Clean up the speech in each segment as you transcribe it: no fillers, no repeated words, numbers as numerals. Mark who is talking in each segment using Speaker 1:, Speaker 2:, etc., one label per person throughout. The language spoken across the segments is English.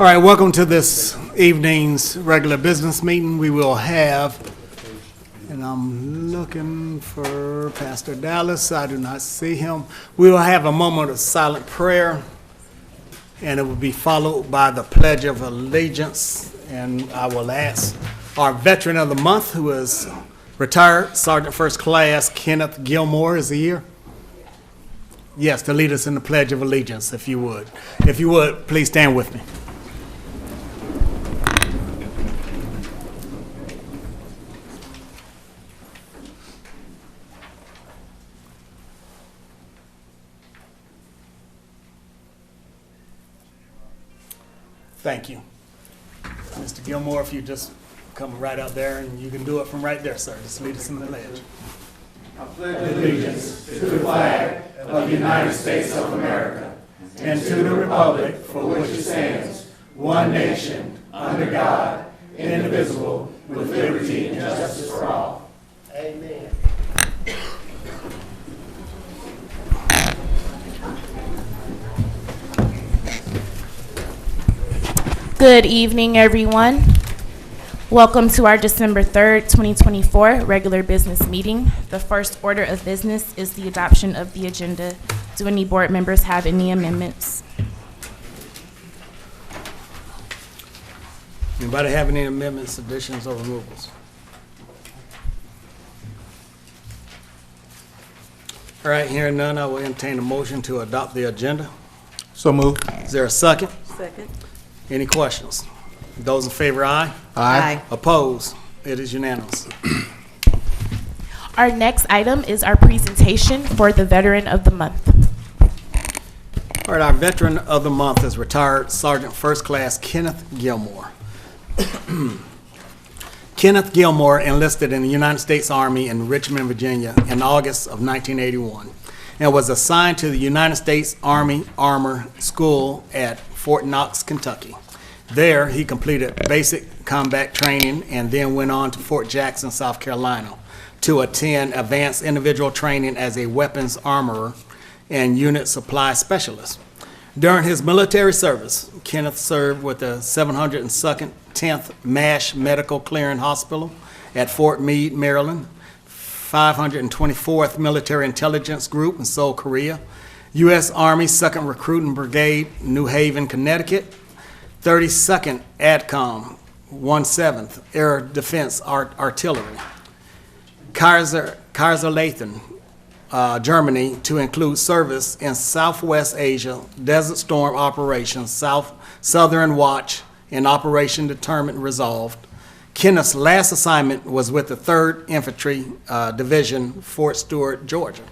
Speaker 1: All right, welcome to this evening's regular business meeting. We will have, and I'm looking for Pastor Dallas. I do not see him. We will have a moment of silent prayer, and it will be followed by the Pledge of Allegiance. And I will ask our veteran of the month, who is retired Sergeant First Class Kenneth Gilmore. Is he here? Yes, to lead us in the Pledge of Allegiance, if you would. If you would, please stand with me. Thank you. Mr. Gilmore, if you just come right out there, and you can do it from right there, sir. Just lead us in the pledge.
Speaker 2: I pledge allegiance to the flag of the United States of America and to the republic for which it stands, one nation, under God, indivisible, with liberty and justice for all. Amen.
Speaker 3: Good evening, everyone. Welcome to our December 3rd, 2024 regular business meeting. The first order of business is the adoption of the agenda. Do any board members have any amendments?
Speaker 1: Anybody have any amendments, additions, or removals? All right, hearing none, I will entertain a motion to adopt the agenda.
Speaker 4: So moved.
Speaker 1: Is there a second?
Speaker 5: Second.
Speaker 1: Any questions? Those in favor, aye.
Speaker 4: Aye.
Speaker 1: Opposed? It is unanimous.
Speaker 3: Our next item is our presentation for the Veteran of the Month.
Speaker 1: All right, our veteran of the month is retired Sergeant First Class Kenneth Gilmore. Kenneth Gilmore enlisted in the United States Army in Richmond, Virginia in August of 1981 and was assigned to the United States Army Armor School at Fort Knox, Kentucky. There, he completed basic combat training and then went on to Fort Jackson, South Carolina, to attend advanced individual training as a weapons armorer and unit supply specialist. During his military service, Kenneth served with the 702nd 10th MASH Medical Clearing Hospital at Fort Meade, Maryland, 524th Military Intelligence Group in Seoul, Korea, U.S. Army 2nd Recruiting Brigade, New Haven, Connecticut, 32nd ADCOM, 17th Air Defense Artillery, Kaiserslautern, Germany, to include service in Southwest Asia, Desert Storm Operations, Southern Watch, and Operation Determined Resolved. Kenneth's last assignment was with the 3rd Infantry Division, Fort Stewart, Georgia.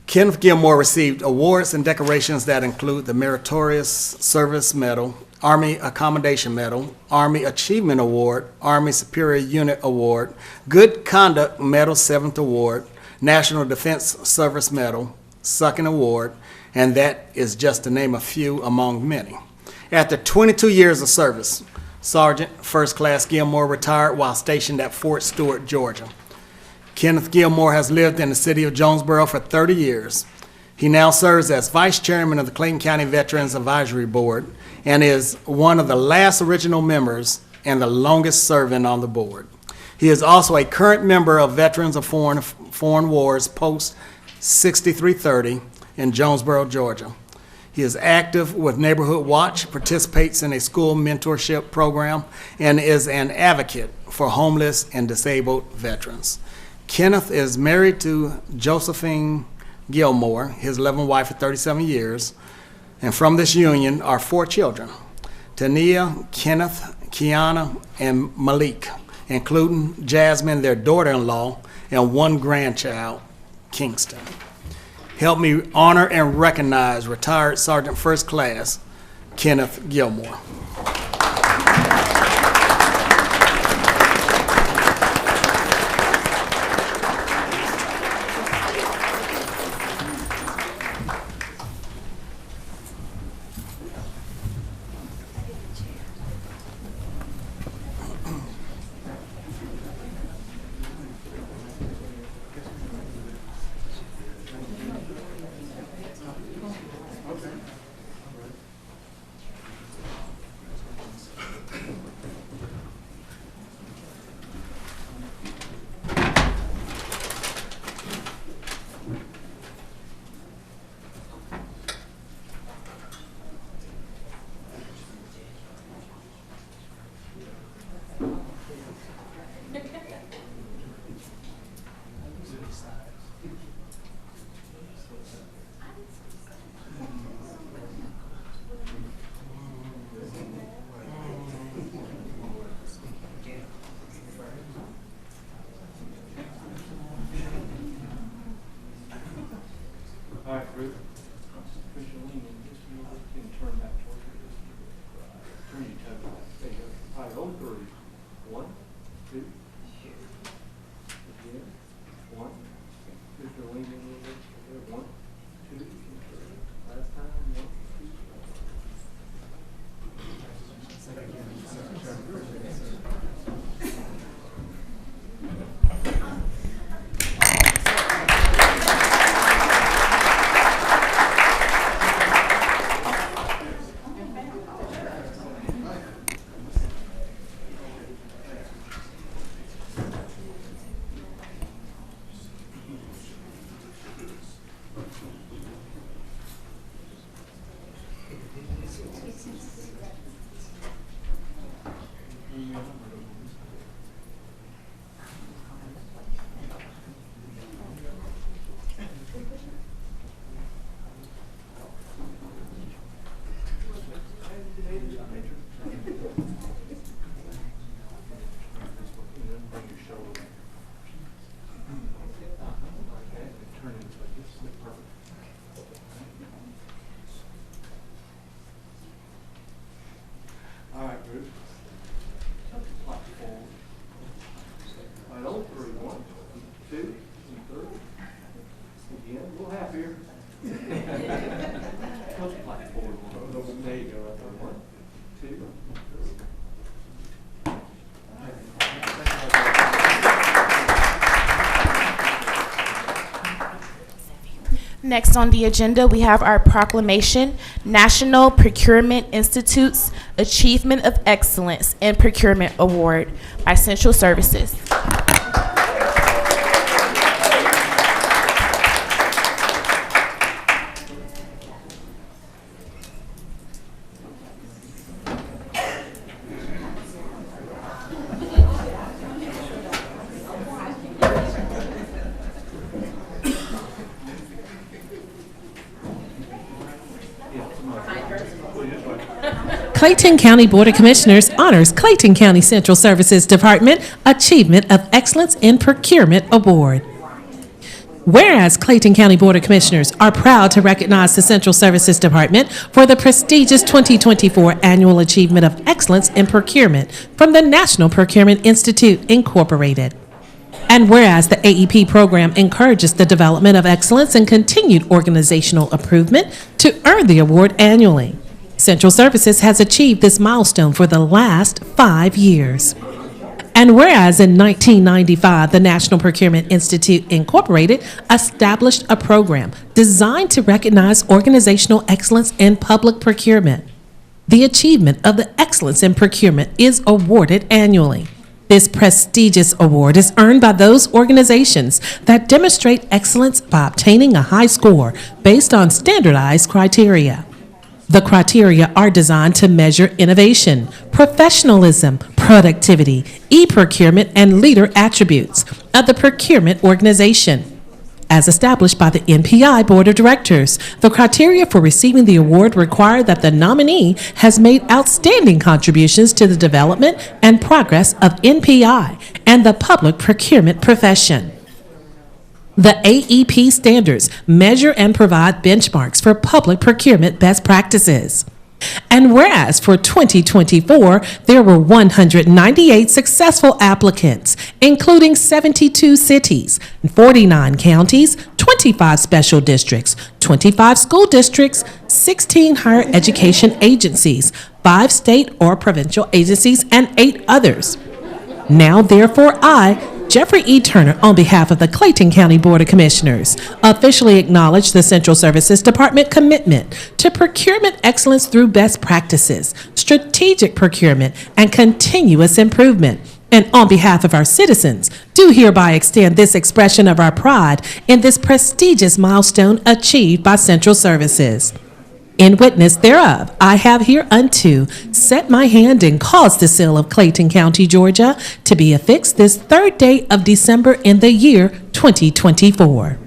Speaker 1: Kenneth Gilmore received awards and decorations that include the Meritorious Service Medal, Army Accommodation Medal, Army Achievement Award, Army Superior Unit Award, Good Conduct Medal 7th Award, National Defense Service Medal 2nd Award, and that is just to name a few among many. After 22 years of service, Sergeant First Class Gilmore retired while stationed at Fort Stewart, Georgia. Kenneth Gilmore has lived in the city of Jonesboro for 30 years. He now serves as Vice Chairman of the Clayton County Veterans Advisory Board and is one of the last original members and the longest serving on the board. He is also a current member of Veterans of Foreign Wars Post 6330 in Jonesboro, Georgia. He is active with Neighborhood Watch, participates in a school mentorship program, and is an advocate for homeless and disabled veterans. Kenneth is married to Josephine Gilmore, his 11th wife of 37 years, and from this union are 4 children, Tania, Kenneth, Kiana, and Malik, including Jasmine, their daughter-in-law, and 1 grandchild, Kingston. Help me honor and recognize retired Sergeant First Class Kenneth Gilmore.
Speaker 3: Next on the agenda, we have our proclamation, National Procurement Institute's Achievement of Excellence in Procurement Award by Central Services.
Speaker 4: Clayton County Board of Commissioners honors Clayton County Central Services Department Achievement of Excellence in Procurement Award. Whereas Clayton County Board of Commissioners are proud to recognize the Central Services Department for the prestigious 2024 Annual Achievement of Excellence in Procurement from the National Procurement Institute, Incorporated. And whereas the AEP program encourages the development of excellence and continued organizational improvement to earn the award annually. Central Services has achieved this milestone for the last 5 years. And whereas in 1995, the National Procurement Institute, Incorporated, established a program designed to recognize organizational excellence in public procurement. The achievement of the excellence in procurement is awarded annually. This prestigious award is earned by those organizations that demonstrate excellence by obtaining a high score based on standardized criteria. The criteria are designed to measure innovation, professionalism, productivity, e-procurement, and leader attributes of the procurement organization. As established by the NPI Board of Directors, the criteria for receiving the award require that the nominee has made outstanding contributions to the development and progress of NPI and the public procurement profession. The AEP standards measure and provide benchmarks for public procurement best practices. And whereas for 2024, there were 198 successful applicants, including 72 cities, 49 counties, 25 special districts, 25 school districts, 16 higher education agencies, 5 state or provincial agencies, and 8 others. Now, therefore, I, Jeffrey E. Turner, on behalf of the Clayton County Board of Commissioners, officially acknowledge the Central Services Department commitment to procurement excellence through best practices, strategic procurement, and continuous improvement. And on behalf of our citizens, do hereby extend this expression of our pride in this prestigious milestone achieved by Central Services. In witness thereof, I have hereunto set my hand and caused the seal of Clayton County, Georgia, to be affixed this 3rd day of December in the year 2024.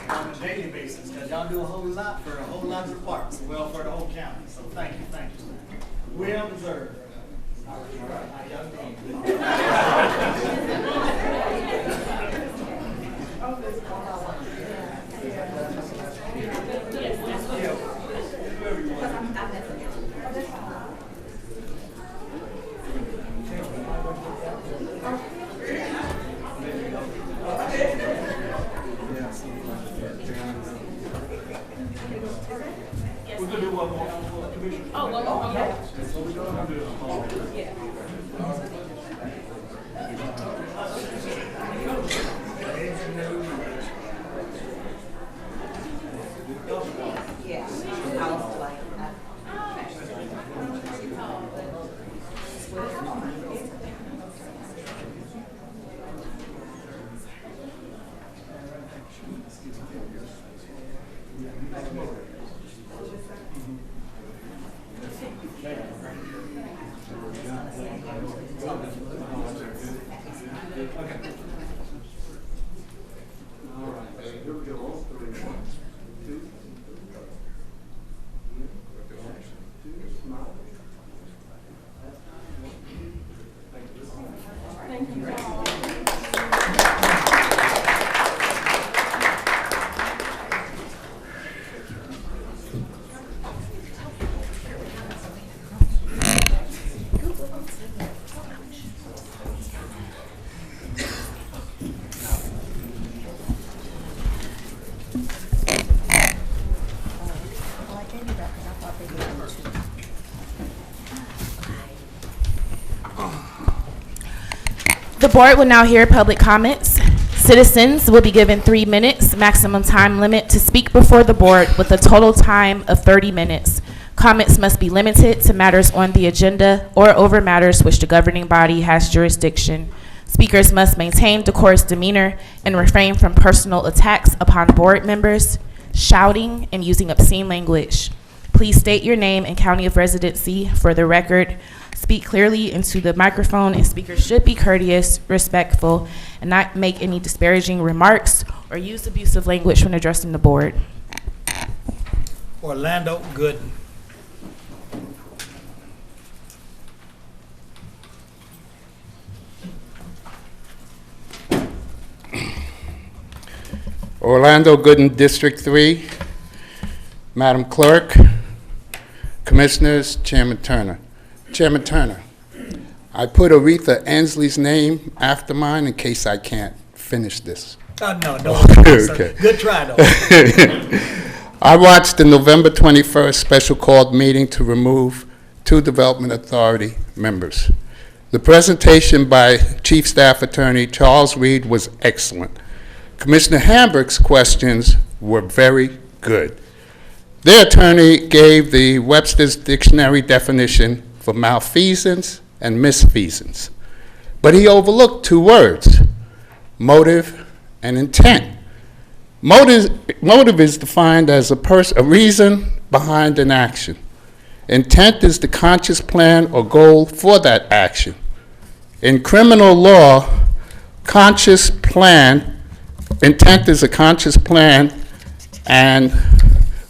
Speaker 1: On a daily basis, because y'all do a whole lot for a whole lot of departments, well, for the whole county. So thank you. Well deserved.
Speaker 3: The board will now hear public comments. Citizens will be given 3 minutes, maximum time limit to speak before the board with a total time of 30 minutes. Comments must be limited to matters on the agenda or over matters which the governing body has jurisdiction. Speakers must maintain decorous demeanor and refrain from personal attacks upon board members, shouting, and using obscene language. Please state your name and county of residency for the record. Speak clearly into the microphone, and speakers should be courteous, respectful, and not make any disparaging remarks or use abusive language when addressing the board.
Speaker 1: Orlando Gooden.
Speaker 5: Orlando Gooden, District 3. Madam Clerk, Commissioners, Chairman Turner. Chairman Turner, I put Aretha Ansley's name after mine in case I can't finish this.
Speaker 1: No, no.
Speaker 5: Okay.
Speaker 1: Good try, though.
Speaker 5: I watched the November 21st special called meeting to remove 2 Development Authority members. The presentation by Chief Staff Attorney Charles Reed was excellent. Commissioner Hambrick's questions were very good. Their attorney gave the Webster's Dictionary definition for malfeasance and misfeasance, but he overlooked 2 words, motive and intent. Motive is defined as a reason behind an action. Intent is the conscious plan or goal for that action. In criminal law, intent is a conscious plan and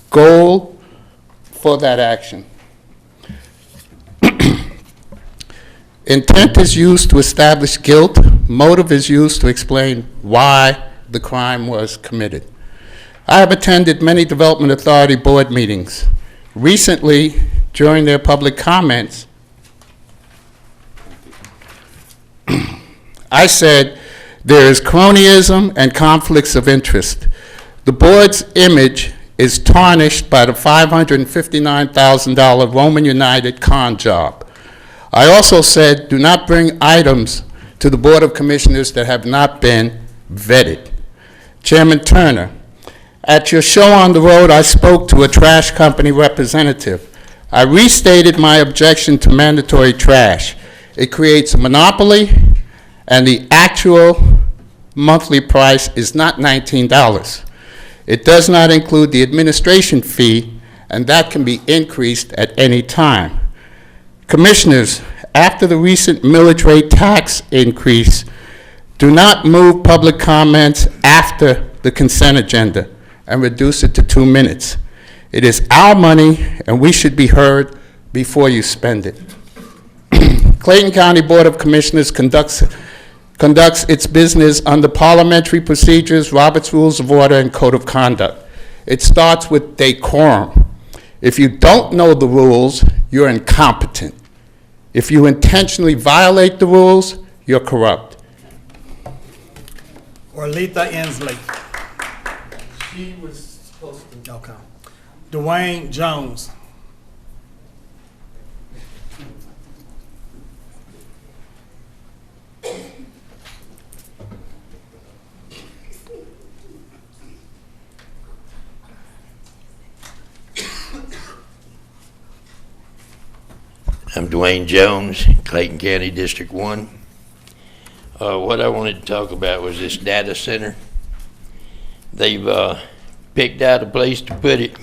Speaker 5: goal for that action. Intent is used to establish guilt. Motive is used to explain why the crime was committed. I have attended many Development Authority board meetings. Recently, during their public comments, I said there is cronyism and conflicts of interest. The board's image is tarnished by the $559,000 Roman United con job. I also said, do not bring items to the Board of Commissioners that have not been vetted. Chairman Turner, at your show on the road, I spoke to a trash company representative. I restated my objection to mandatory trash. It creates a monopoly, and the actual monthly price is not $19. It does not include the administration fee, and that can be increased at any time. Commissioners, after the recent millage rate tax increase, do not move public comments after the consent agenda and reduce it to 2 minutes. It is our money, and we should be heard before you spend it. Clayton County Board of Commissioners conducts its business under parliamentary procedures, Robert's Rules of Order, and Code of Conduct. It starts with decorum. If you don't know the rules, you're incompetent. If you intentionally violate the rules, you're corrupt.
Speaker 1: Orletha Inslee.
Speaker 5: She was supposed to.
Speaker 1: Okay. Dwayne Jones.
Speaker 6: I'm Dwayne Jones, Clayton County District 1. What I wanted to talk about was this data center. They've picked out a place to put it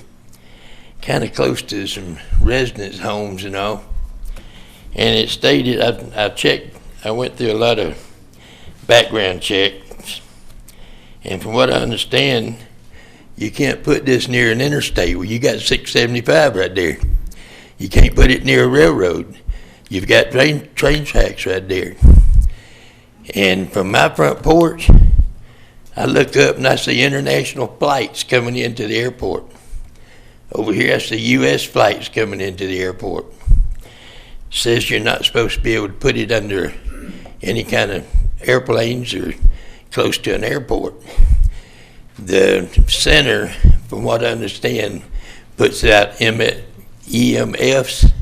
Speaker 6: kind of close to some residence homes and all. And it stated, I checked, I went through a lot of background checks. And from what I understand, you can't put this near an interstate. Well, you got 675 right there. You can't put it near a railroad. You've got train tracks right there. And from my front porch, I look up and I see international flights coming into the airport. Over here, I see U.S. flights coming into the airport. It says you're not supposed to be able to put it under any kind of airplanes or close to an airport. The center, from what I understand, puts out EMFs,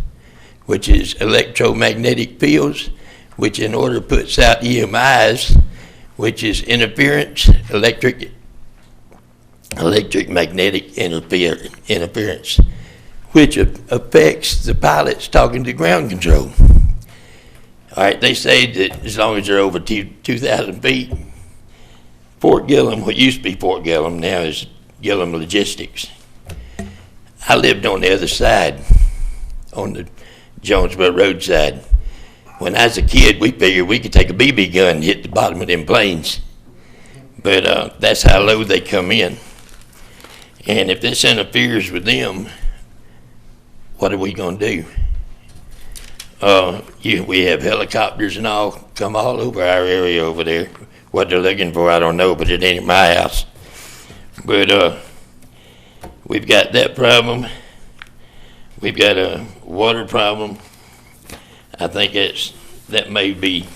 Speaker 6: which is electromagnetic fields, which in order puts out EMIs, which is electromagnetic interference, which affects the pilots talking to ground control. All right, they say that as long as they're over 2,000 feet, Fort Gillum, what used to be Fort Gillum now is Gillum Logistics. I lived on the other side, on the Jonesboro Road side. When I was a kid, we figured we could take a BB gun and hit the bottom of them planes. But that's how low they come in. And if this interferes with them, what are we going to do? We have helicopters and all come all over our area over there. What they're looking for, I don't know, but it ain't my house. But we've got that problem. We've got a water problem. I think that may be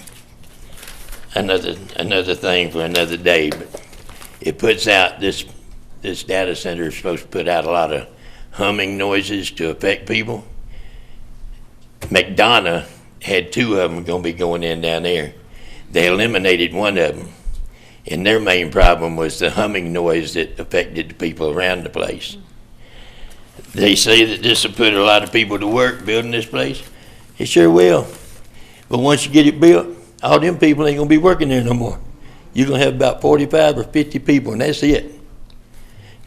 Speaker 6: another thing for another day. But it puts out this data center is supposed to put out a lot of humming noises to affect people. McDonough had 2 of them going to be going in down there. They eliminated one of them, and their main problem was the humming noise that affected the people around the place. They say that this will put a lot of people to work building this place. It sure will. But once you get it built, all them people ain't going to be working there no more. You're going to have about 45 or 50 people, and that's it.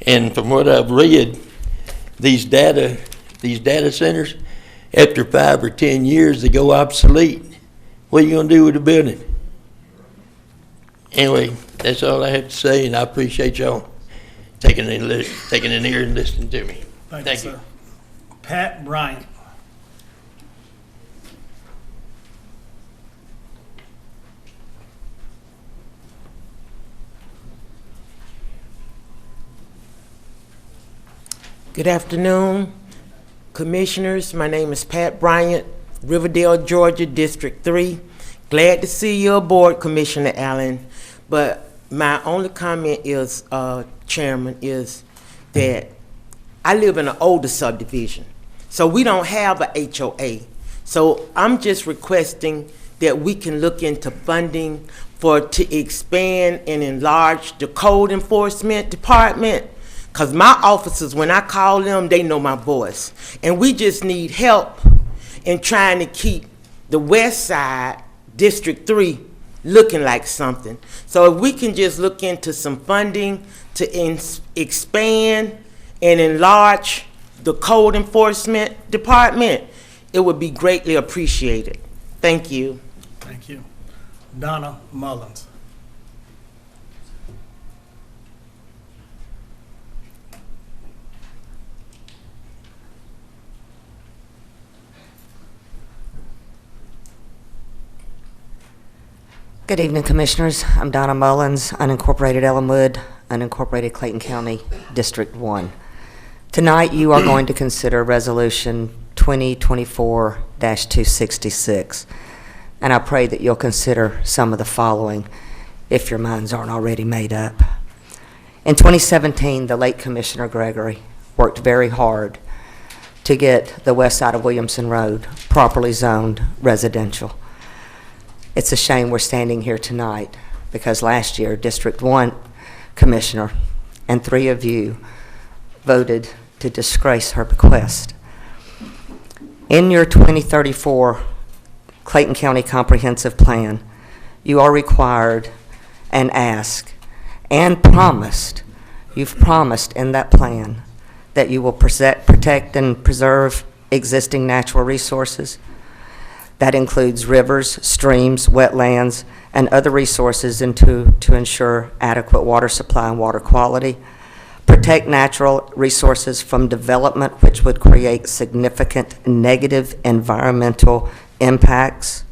Speaker 6: And from what I've read, these data centers, after 5 or 10 years, they go obsolete. What are you going to do with the building? Anyway, that's all I have to say, and I appreciate y'all taking an ear and listening to me.
Speaker 1: Thank you, sir. Pat Bryant.
Speaker 7: Good afternoon, Commissioners. My name is Pat Bryant, Riverdale, Georgia, District 3. Glad to see you aboard, Commissioner Allen. But my only comment is, Chairman, is that I live in an older subdivision, so we don't have a HOA. So I'm just requesting that we can look into funding to expand and enlarge the code enforcement department. Because my officers, when I call them, they know my voice. And we just need help in trying to keep the west side, District 3, looking like something. So if we can just look into some funding to expand and enlarge the code enforcement department, it would be greatly appreciated. Thank you.
Speaker 1: Thank you. Donna Mullins.
Speaker 8: Good evening, Commissioners. I'm Donna Mullins, unincorporated Ellenwood, unincorporated Clayton County, District 1. Tonight, you are going to consider Resolution 2024-266, and I pray that you'll consider some of the following if your minds aren't already made up. In 2017, the late Commissioner Gregory worked very hard to get the west side of Williamson Road properly zoned residential. It's a shame we're standing here tonight because last year, District 1 Commissioner and 3 of you voted to disgrace her bequest. In your 2034 Clayton County Comprehensive Plan, you are required and asked and promised, you've promised in that plan that you will protect and preserve existing natural resources. That includes rivers, streams, wetlands, and other resources to ensure adequate water supply and water quality. Protect natural resources from development, which would create significant negative environmental impacts.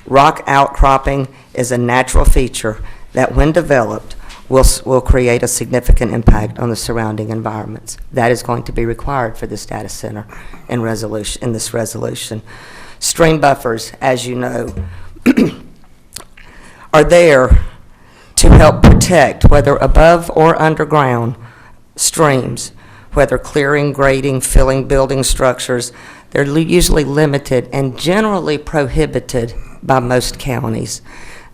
Speaker 8: Rock outcropping is a natural feature that, when developed, will create a significant impact on the surrounding environments. That is going to be required for this data center in this resolution. Stream buffers, as you know, are there to help protect, whether above or underground, streams, whether clearing, grading, filling building structures. They're usually limited and generally prohibited by most counties.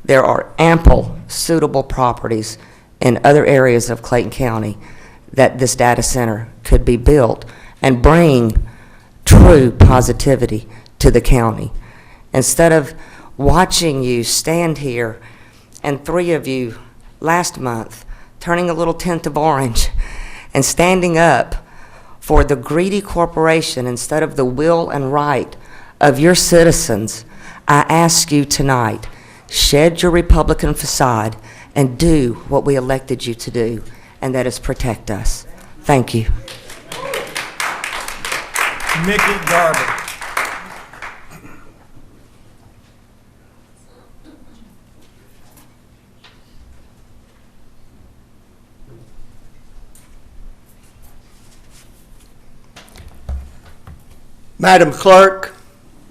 Speaker 8: There are ample suitable properties in other areas of Clayton County that this data center could be built and bring true positivity to the county. Instead of watching you stand here and 3 of you last month turning a little tint of orange and standing up for the greedy corporation instead of the will and right of your citizens, I ask you tonight, shed your Republican facade and do what we elected you to do, and that is protect us. Thank you.
Speaker 2: Mickey Garber.
Speaker 9: Madam Clerk,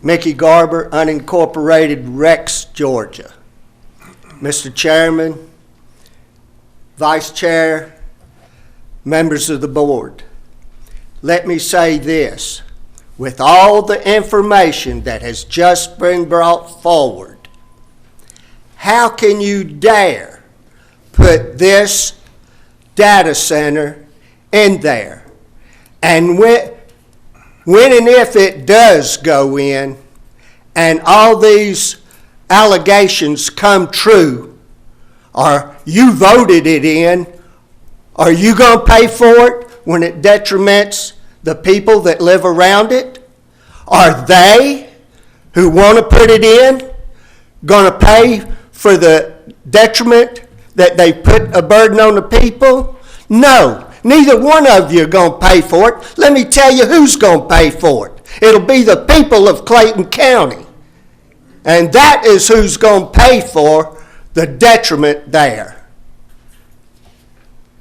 Speaker 9: Mickey Garber, unincorporated Rex, Georgia. Mr. Chairman, Vice Chair, members of the board, let me say this. With all the information that has just been brought forward, how can you dare put this data center in there? And when and if it does go in and all these allegations come true, or you voted it in, are you going to pay for it when it detriments the people that live around it? Are they, who want to put it in, going to pay for the detriment that they put a burden on the people? No. Neither one of you are going to pay for it. Let me tell you who's going to pay for it. It'll be the people of Clayton County. And that is who's going to pay for the detriment there.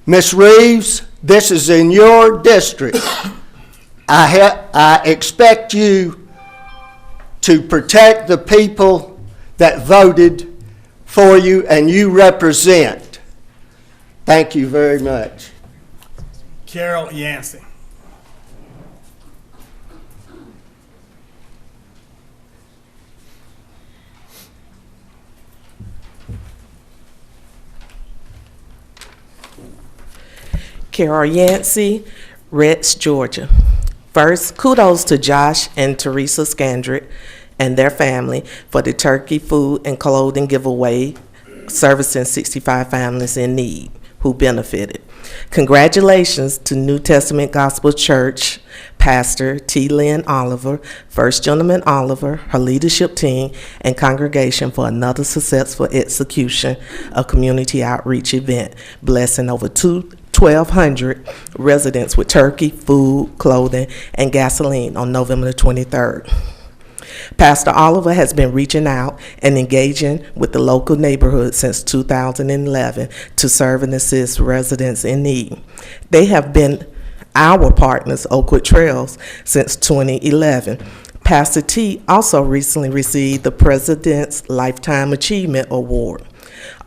Speaker 9: Ms. Reeves, this is in your district. I expect you to protect the people that voted for you and you represent. Thank you very much.
Speaker 1: Carol Yancey.
Speaker 10: Carol Yancey, Rex, Georgia. First, kudos to Josh and Teresa Scandrick and their family for the turkey, food, and clothing giveaway servicing 65 families in need who benefited. Congratulations to New Testament Gospel Church Pastor T. Lynn Oliver, First Gentleman Oliver, her leadership team, and congregation for another successful execution of community outreach event, blessing over 1,200 residents with turkey, food, clothing, and gasoline on November the 23rd. Pastor Oliver has been reaching out and engaging with the local neighborhood since 2011 to serve and assist residents in need. They have been our partners, Oakwood Trails, since 2011. Pastor T also recently received the President's Lifetime Achievement Award.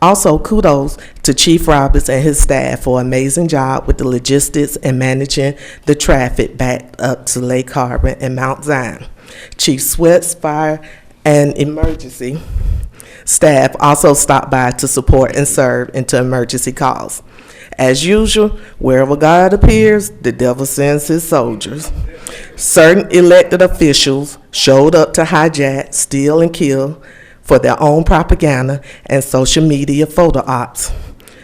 Speaker 10: Also, kudos to Chief Roberts and his staff for an amazing job with the logistics and managing the traffic back up to Lake Harbor and Mount Zion. Chief Sweats, Fire, and Emergency staff also stopped by to support and serve into emergency calls. As usual, wherever God appears, the devil sends his soldiers. Certain elected officials showed up to hijack, steal, and kill for their own propaganda and social media photo ops.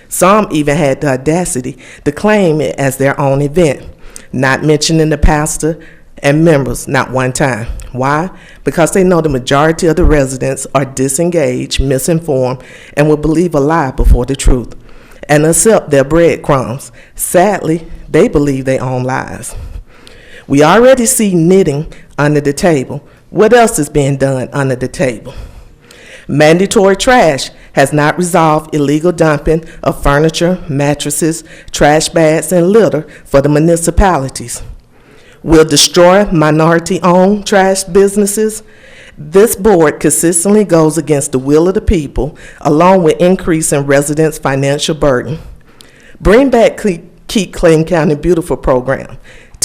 Speaker 10: Some even had the audacity to claim it as their own event, not mentioning the pastor and members not one time. Why? Because they know the majority of the residents are disengaged, misinformed, and will believe a lie before the truth and accept their breadcrumbs. Sadly, they believe their own lies. We already see knitting under the table. What else is being done under the table? Mandatory trash has not resolved illegal dumping of furniture, mattresses, trash bags, and litter for the municipalities. Will destroy minority-owned trash businesses. This board consistently goes against the will of the people, along with increasing residents' financial burden. Bring back Keep Clayton County Beautiful program.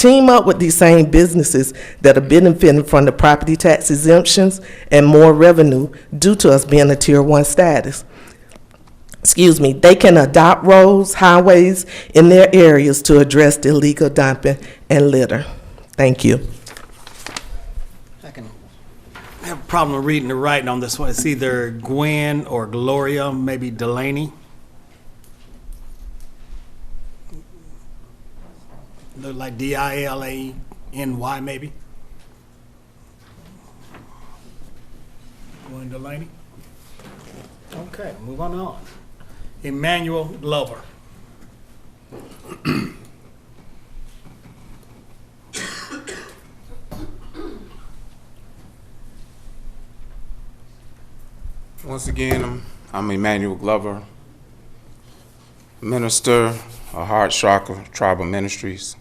Speaker 10: Team up with these same businesses that are benefiting from the property tax exemptions and more revenue due to us being a Tier 1 status. They can adopt roads, highways in their areas to address the illegal dumping and litter. Thank you.
Speaker 1: I have a problem reading the writing on this one. It's either Gwen or Gloria, maybe Delaney. Look like Dilany, maybe. Gwen Delaney. Okay, move on. Emmanuel Glover.
Speaker 11: Once again, I'm Emmanuel Glover, minister of Heart Chakra Tribal Ministries.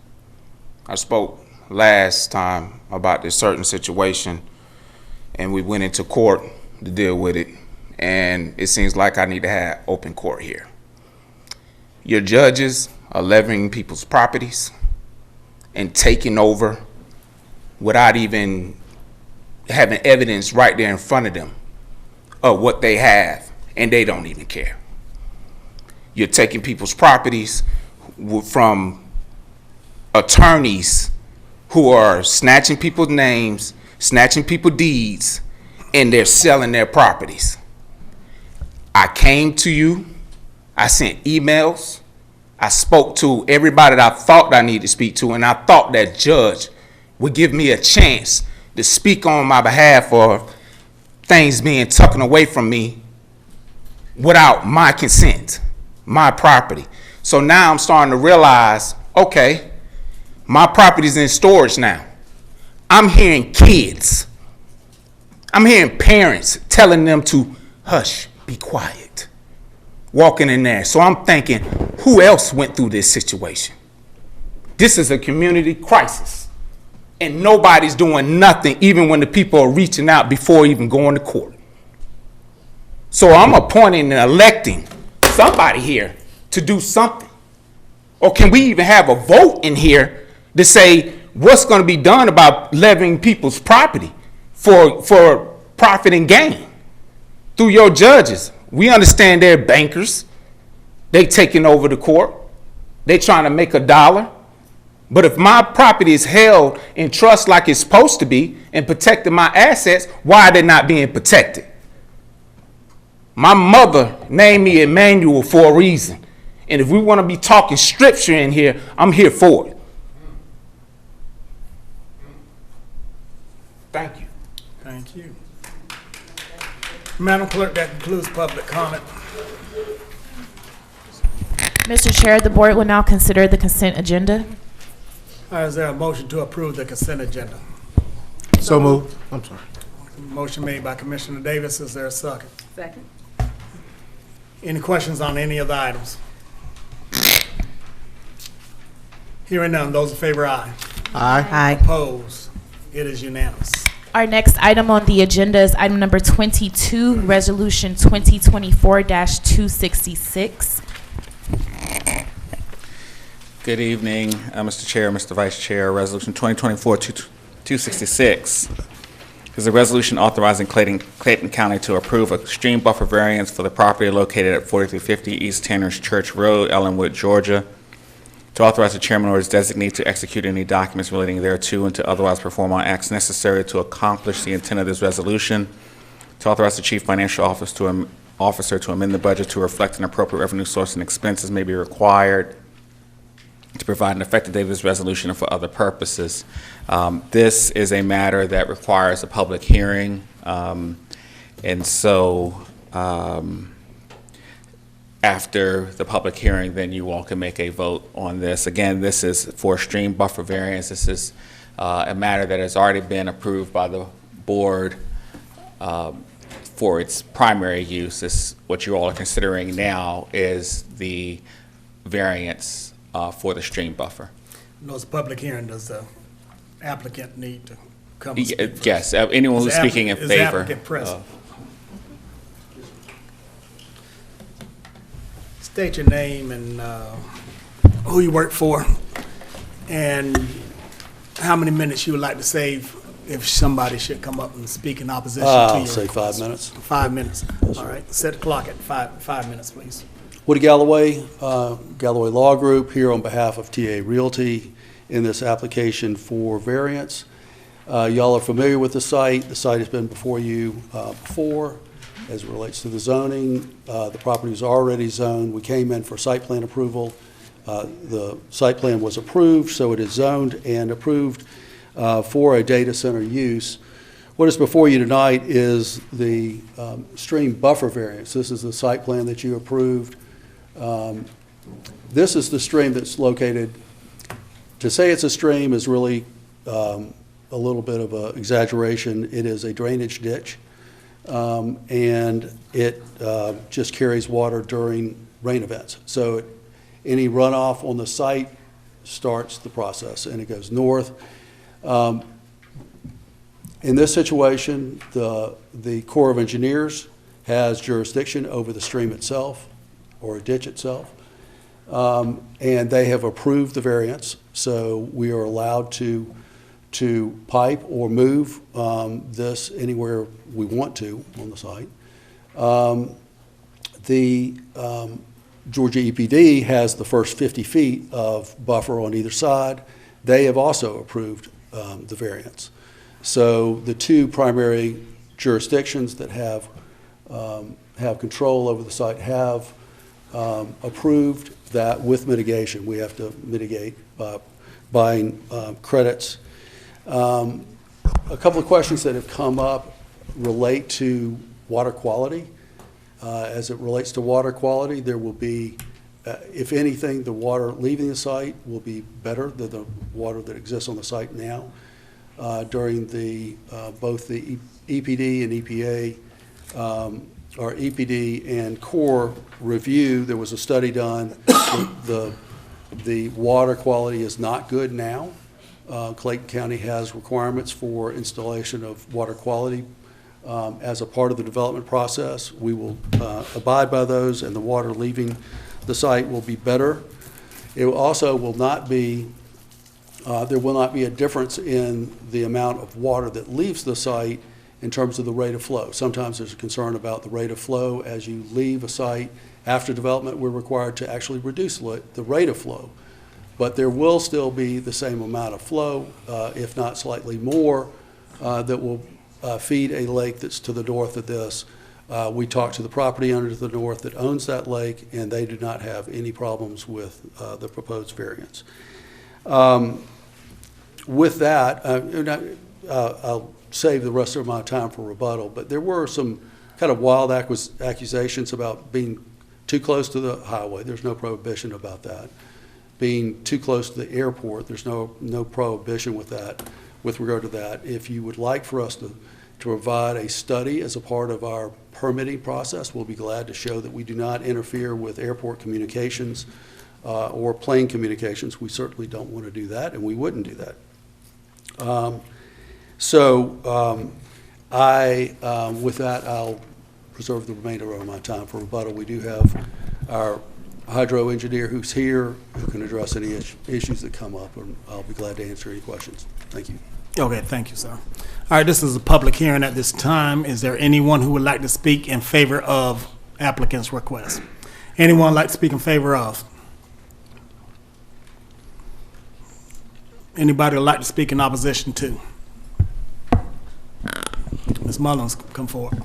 Speaker 11: I spoke last time about this certain situation, and we went into court to deal with it, and it seems like I need to have open court here. Your judges are levying people's properties and taking over without even having evidence right there in front of them of what they have, and they don't even care. You're taking people's properties from attorneys who are snatching people's names, snatching people's deeds, and they're selling their properties. I came to you, I sent emails, I spoke to everybody that I thought I needed to speak to, and I thought that judge would give me a chance to speak on my behalf for things being taken away from me without my consent, my property. So now I'm starting to realize, okay, my property's in storage now. I'm hearing kids, I'm hearing parents telling them to hush, be quiet, walking in there. So I'm thinking, who else went through this situation? This is a community crisis, and nobody's doing nothing, even when the people are reaching out before even going to court. So I'm appointing and electing somebody here to do something. Or can we even have a vote in here to say what's going to be done about levying people's property for profit and gain through your judges? We understand they're bankers. They taking over the court. They trying to make $1. But if my property is held in trust like it's supposed to be and protecting my assets, why are they not being protected? My mother named me Emmanuel for a reason. And if we want to be talking scripture in here, I'm here for it. Thank you.
Speaker 1: Thank you. Madam Clerk, that concludes public comment.
Speaker 3: Mr. Chair, the board will now consider the consent agenda.
Speaker 1: Is there a motion to approve the consent agenda?
Speaker 2: So moved. I'm sorry.
Speaker 1: Motion made by Commissioner Davis. Is there a second?
Speaker 12: Second.
Speaker 1: Any questions on any of the items? Hearing none. Those in favor, aye.
Speaker 2: Aye.
Speaker 1: Opposed? It is unanimous.
Speaker 3: Our next item on the agenda is item number 22, Resolution 2024-266.
Speaker 13: Good evening, Mr. Chair, Mr. Vice Chair. Resolution 2024-266 is a resolution authorizing Clayton County to approve a stream buffer variance for the property located at 4350 East Tanners Church Road, Ellenwood, Georgia, to authorize the chairman or his designee to execute any documents relating thereto and to otherwise perform all acts necessary to accomplish the intent of this resolution, to authorize the chief financial officer to amend the budget to reflect an appropriate revenue source and expenses may be required, to provide an effective date of this resolution and for other purposes. This is a matter that requires a public hearing, and so after the public hearing, then you all can make a vote on this. Again, this is for stream buffer variance. This is a matter that has already been approved by the board for its primary use. What you all are considering now is the variance for the stream buffer.
Speaker 1: No, it's a public hearing. Does the applicant need to come and speak first?
Speaker 13: Yes, anyone who's speaking in favor.
Speaker 1: Is the applicant present? State your name and who you work for, and how many minutes you would like to save if somebody should come up and speak in opposition to
Speaker 12: I'll
Speaker 1: your
Speaker 12: say
Speaker 1: request?
Speaker 12: 5 minutes.
Speaker 1: 5 minutes. All right. Set the clock at five minutes, please.
Speaker 12: Woody Galloway, Galloway Law Group, here on behalf of TA Realty in this application for variance. Y'all are familiar with the site. The site has been before you before as it relates to the zoning. The property is already zoned. We came in for site plan approval. The site plan was approved, so it is zoned and approved for a data center use. What is before you tonight is the stream buffer variance. This is the site plan that you approved. This is the stream that's located. To say it's a stream is really a little bit of an exaggeration. It is a drainage ditch, and it just carries water during rain events. So any runoff on the site starts the process, and it goes north. In this situation, the Corps of Engineers has jurisdiction over the stream itself or a ditch itself, and they have approved the variance, so we are allowed to pipe or move this anywhere we want to on the site. The Georgia EPD has the first 50 feet of buffer on either side. They have also approved the variance. So the two primary jurisdictions that have control over the site have approved that with mitigation. We have to mitigate by buying credits. A couple of questions that have come up relate to water quality. As it relates to water quality, there will be, if anything, the water leaving the site will be better than the water that exists on the site now. During both the EPD and EPA, or EPD and Corps review, there was a study done. The water quality is not good now. Clayton County has requirements for installation of water quality as a part of the development process. We will abide by those, and the water leaving the site will be better. It also will not be, there will not be a difference in the amount of water that leaves the site in terms of the rate of flow. Sometimes there's a concern about the rate of flow. As you leave a site after development, we're required to actually reduce the rate of flow. But there will still be the same amount of flow, if not slightly more, that will feed a lake that's to the north of this. We talked to the property owner to the north that owns that lake, and they do not have any problems with the proposed variance. With that, I'll save the rest of my time for rebuttal, but there were some kind of wild accusations about being too close to the highway. There's no prohibition about that. Being too close to the airport, there's no prohibition with that, with regard to that. If you would like for us to provide a study as a part of our permitting process, we'll be glad to show that we do not interfere with airport communications or plane communications. We certainly don't want to do that, and we wouldn't do that. With that, I'll reserve the remainder of my time for rebuttal. We do have our hydro engineer who's here who can address any issues that come up, and I'll be glad to answer any questions. Thank you.
Speaker 1: Okay, thank you, sir. All right, this is a public hearing at this time. Is there anyone who would like to speak in favor of applicant's request? Anyone like to speak in favor of? Anybody would like to speak in opposition to? Ms. Mullins, come forward.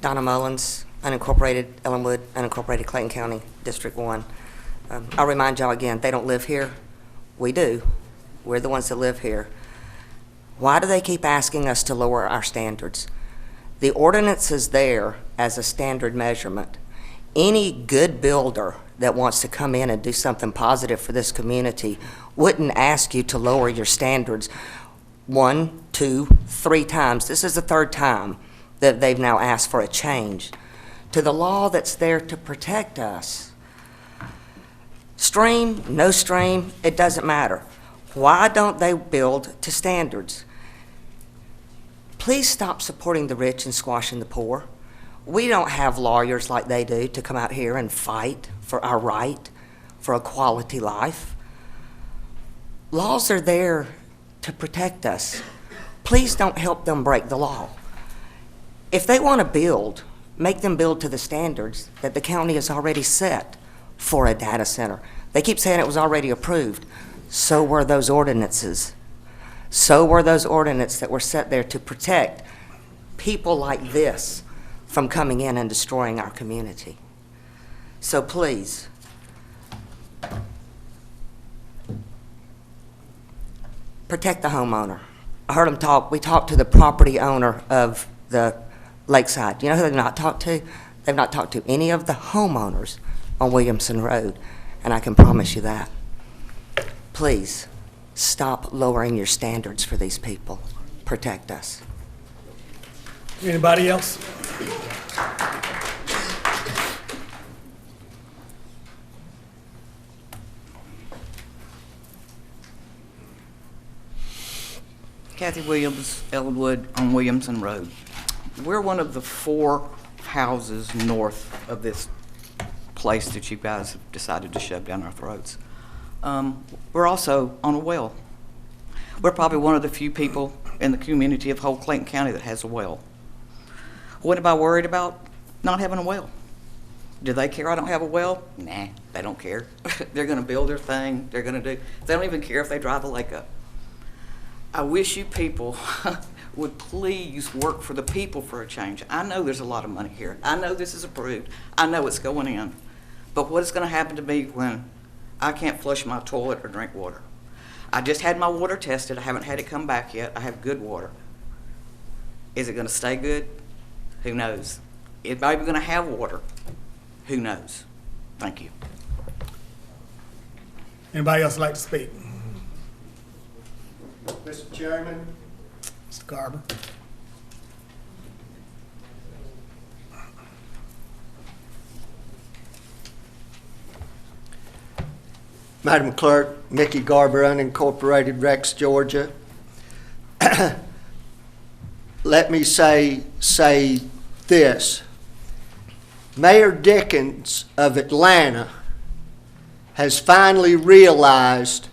Speaker 8: Donna Mullins, unincorporated Ellenwood, unincorporated Clayton County, District 1. I'll remind y'all again, they don't live here. We do. We're the ones that live here. Why do they keep asking us to lower our standards? The ordinance is there as a standard measurement. Any good builder that wants to come in and do something positive for this community wouldn't ask you to lower your standards 1, 2, 3 times. This is the 3rd time that they've now asked for a change to the law that's there to protect us. Stream, no stream, it doesn't matter. Why don't they build to standards? please stop supporting the rich and squashing the poor. We don't have lawyers like they do to come out here and fight for our right for a quality life. Laws are there to protect us. Please don't help them break the law. If they want to build, make them build to the standards that the county has already set for a data center. They keep saying it was already approved. So were those ordinances. So were those ordinances that were set there to protect people like this from coming in and destroying our community. So please, protect the homeowner. I heard them talk. We talked to the property owner of the lakeside. You know who they've not talked to? They've not talked to any of the homeowners on Williamson Road, and I can promise you that. Please, stop lowering your standards for these people. Protect us.
Speaker 1: Anybody else?
Speaker 14: Kathy Williams, Elwood on Williamson Road. We're one of the 4 houses north of this place that you guys have decided to shove down our throats. We're also on a well. We're probably one of the few people in the community of whole Clayton County that has a well. What am I worried about? Not having a well. Do they care I don't have a well? Nah, they don't care. They're gonna build their thing, they're gonna do, they don't even care if they drive the lake up. I wish you people would please work for the people for a change. I know there's a lot of money here. I know this is approved. I know it's going in. But what is going to happen to me when I can't flush my toilet or drink water? I just had my water tested. I haven't had it come back yet. I have good water. Is it going to stay good? Who knows? Is I even going to have water? Who knows? Thank you.
Speaker 1: Anybody else like to speak?
Speaker 9: Mr. Chairman,
Speaker 1: Mr. Garber.
Speaker 9: Madam Clerk, Mickey Garber, unincorporated, Rex, Georgia. Let me say this. Mayor Dickens of Atlanta has finally realized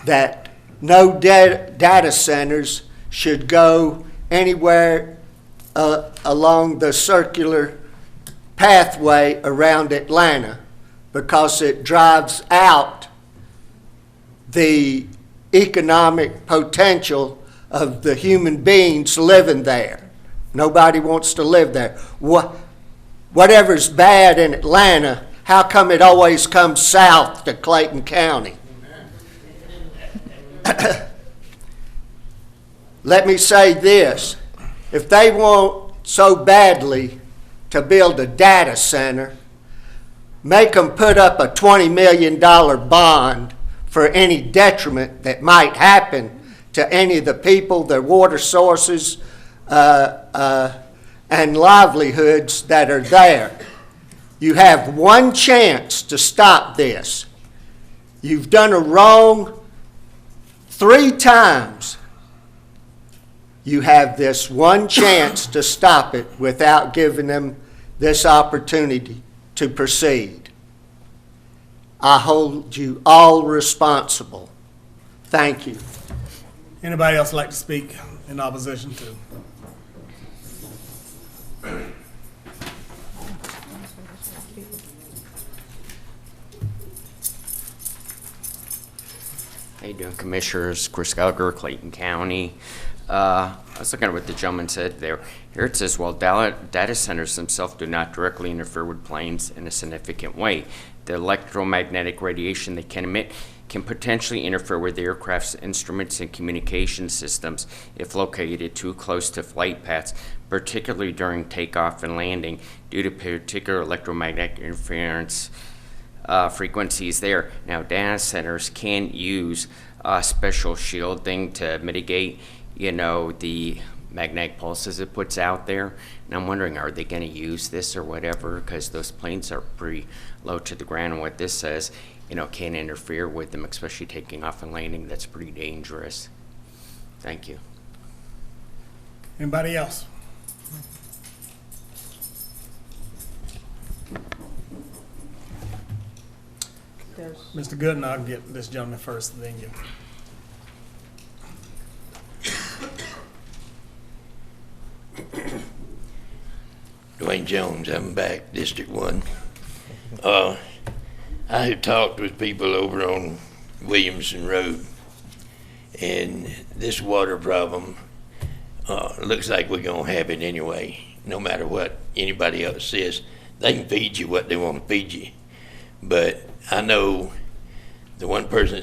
Speaker 9: that no data centers should go anywhere along the circular pathway around Atlanta because it drives out the economic potential of the human beings living there. Nobody wants to live there. Whatever's bad in Atlanta, how come it always comes south to Clayton County? Let me say this. If they want so badly to build a data center, make them put up a $20 million bond for any detriment that might happen to any of the people, their water sources, and livelihoods that are there. You have one chance to stop this. You've done a wrong 3 times. You have this one chance to stop it without giving them this opportunity to proceed. I hold you all responsible. Thank you.
Speaker 1: Anybody else like to speak in opposition to?
Speaker 15: How you doing, Commissioners? Chris Gallagher, Clayton County. I was looking at what the gentleman said there. Here it says, while data centers themselves do not directly interfere with planes in a significant way, the electromagnetic radiation they can emit can potentially interfere with the aircraft's instruments and communication systems if located too close to flight paths, particularly during takeoff and landing, due to particular electromagnetic interference frequencies there. Now, data centers can use special shielding to mitigate, the magnetic pulses it puts out there. And I'm wondering, are they going to use this or whatever? Because those planes are pretty low to the ground, and what this says, can interfere with them, especially taking off and landing. That's pretty dangerous. Thank you.
Speaker 1: Anybody else? Mr. Gooden, I'll get this gentleman first, and then you.
Speaker 6: Dwayne Jones, I'm back, District 1. I have talked with people over on Williamson Road, and this water problem looks like we're going to have it anyway, no matter what anybody else says. They can feed you what they want to feed you. But I know the one person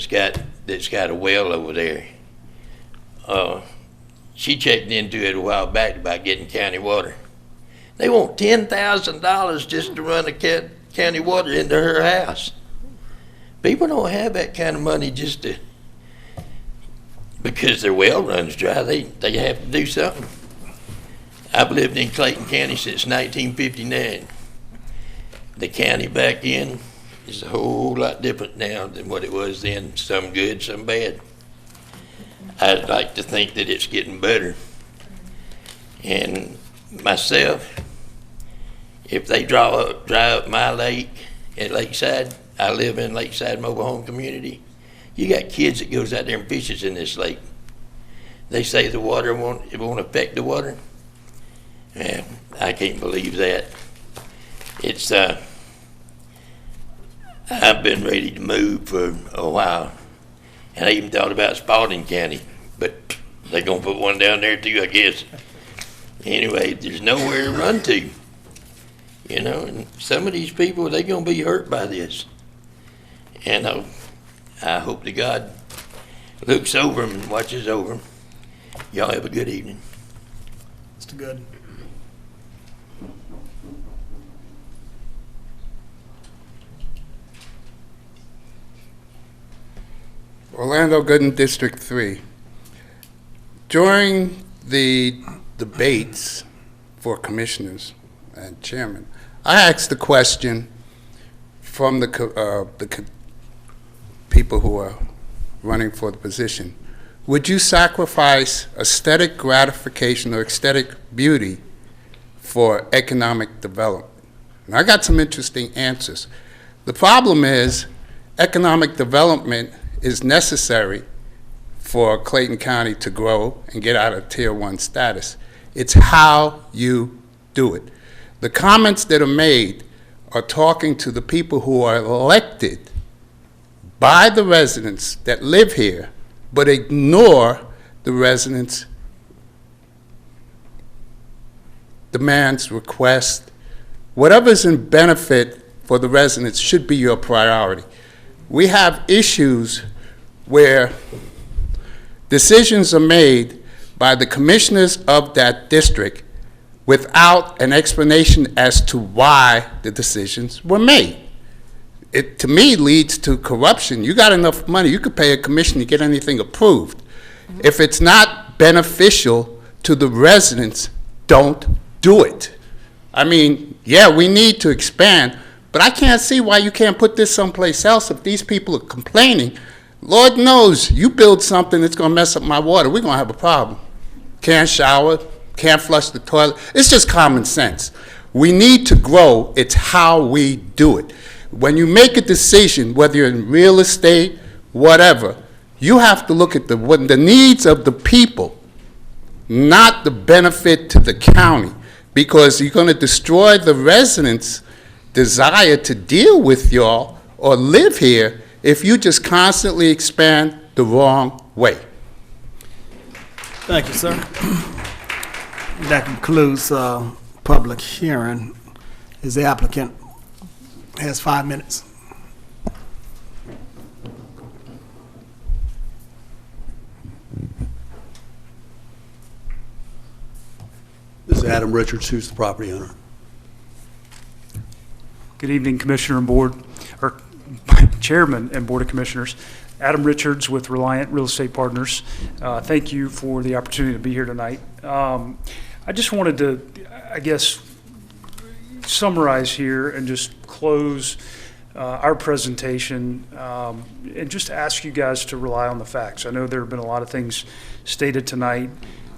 Speaker 6: that's got a well over there, she checked into it a while back about getting county water. They want $10,000 just to run the county water into her house. People don't have that kind of money just to, because their well runs dry, they have to do something. I've lived in Clayton County since 1959. The county back in is a whole lot different now than what it was then, some good, some bad. I'd like to think that it's getting better. And myself, if they dry up my lake at Lakeside, I live in Lakeside Mobile Home Community, you got kids that goes out there and fishes in this lake. They say the water it won't affect the water. Yeah, I can't believe that. It's I've been ready to move for a while, and I even thought about Spalding County, but they're gonna put one down there too, I guess. Anyway, there's nowhere to run to, you know, and some of these people, they're gonna be hurt by this. And I hope to God looks over them and watches over them. Y'all have a good evening.
Speaker 1: Mr. Good.
Speaker 5: Orlando Gooden, District 3. During the debates for commissioners and chairman, I asked the question from the people who are running for the position, would you sacrifice aesthetic gratification or aesthetic beauty for economic development? And I got some interesting answers. The problem is economic development is necessary for Clayton County to grow and get out of Tier 1 status. It's how you do it. The comments that are made are talking to the people who are elected by the residents that live here, but ignore the residents' demands, requests. Whatever's in benefit for the residents should be your priority. We have issues where decisions are made by the commissioners of that district without an explanation as to why the decisions were made. It, to me, leads to corruption. You got enough money, you could pay a commission to get anything approved. If it's not beneficial to the residents, don't do it. I mean, yeah, we need to expand, but I can't see why you can't put this someplace else if these people are complaining. Lord knows, you build something that's going to mess up my water, we're going to have a problem. Can't shower, can't flush the toilet. It's just common sense. We need to grow. It's how we do it. When you make a decision, whether you're in real estate, whatever, you have to look at the needs of the people, not the benefit to the county, because you're going to destroy the residents' desire to deal with y'all or live here if you just constantly expand the wrong way.
Speaker 1: Thank you, sir. That concludes public hearing. Is the applicant has 5 minutes.
Speaker 12: This is Adam Richards, who's the property owner.
Speaker 16: Good evening, Commissioner and Board, or Chairman and Board of Commissioners. Adam Richards with Reliant Real Estate Partners. Thank you for the opportunity to be here tonight. I just wanted to, I guess, summarize here and just close our presentation and just ask you guys to rely on the facts. I know there have been a lot of things stated tonight.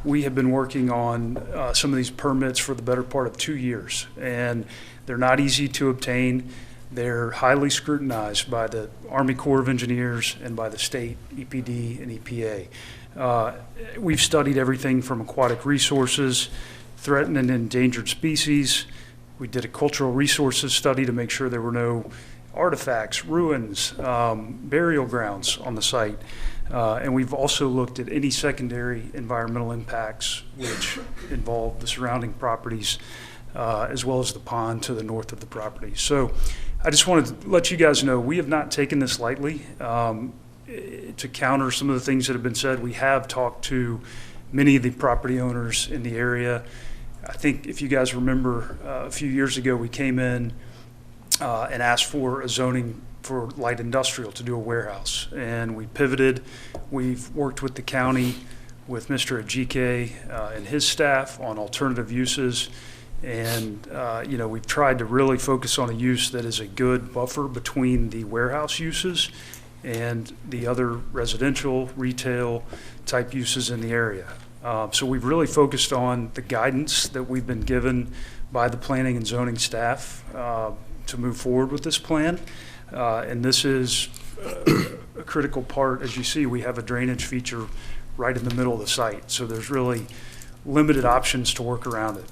Speaker 16: we have been working on some of these permits for the better part of 2 years, and they're not easy to obtain. They're highly scrutinized by the Army Corps of Engineers and by the state EPD and EPA. We've studied everything from aquatic resources, threatened and endangered species. We did a cultural resources study to make sure there were no artifacts, ruins, burial grounds on the site. And we've also looked at any secondary environmental impacts which involve the surrounding properties, as well as the pond to the north of the property. So I just wanted to let you guys know we have not taken this lightly. To counter some of the things that have been said, we have talked to many of the property owners in the area. I think if you guys remember, a few years ago, we came in and asked for a zoning for light industrial to do a warehouse. And we pivoted. We've worked with the county, with Mr. Ajike and his staff on alternative uses. And, we've tried to really focus on a use that is a good buffer between the warehouse uses and the other residential, retail type uses in the area. So we've really focused on the guidance that we've been given by the planning and zoning staff to move forward with this plan. And this is a critical part. As you see, we have a drainage feature right in the middle of the site. So there's really limited options to work around it.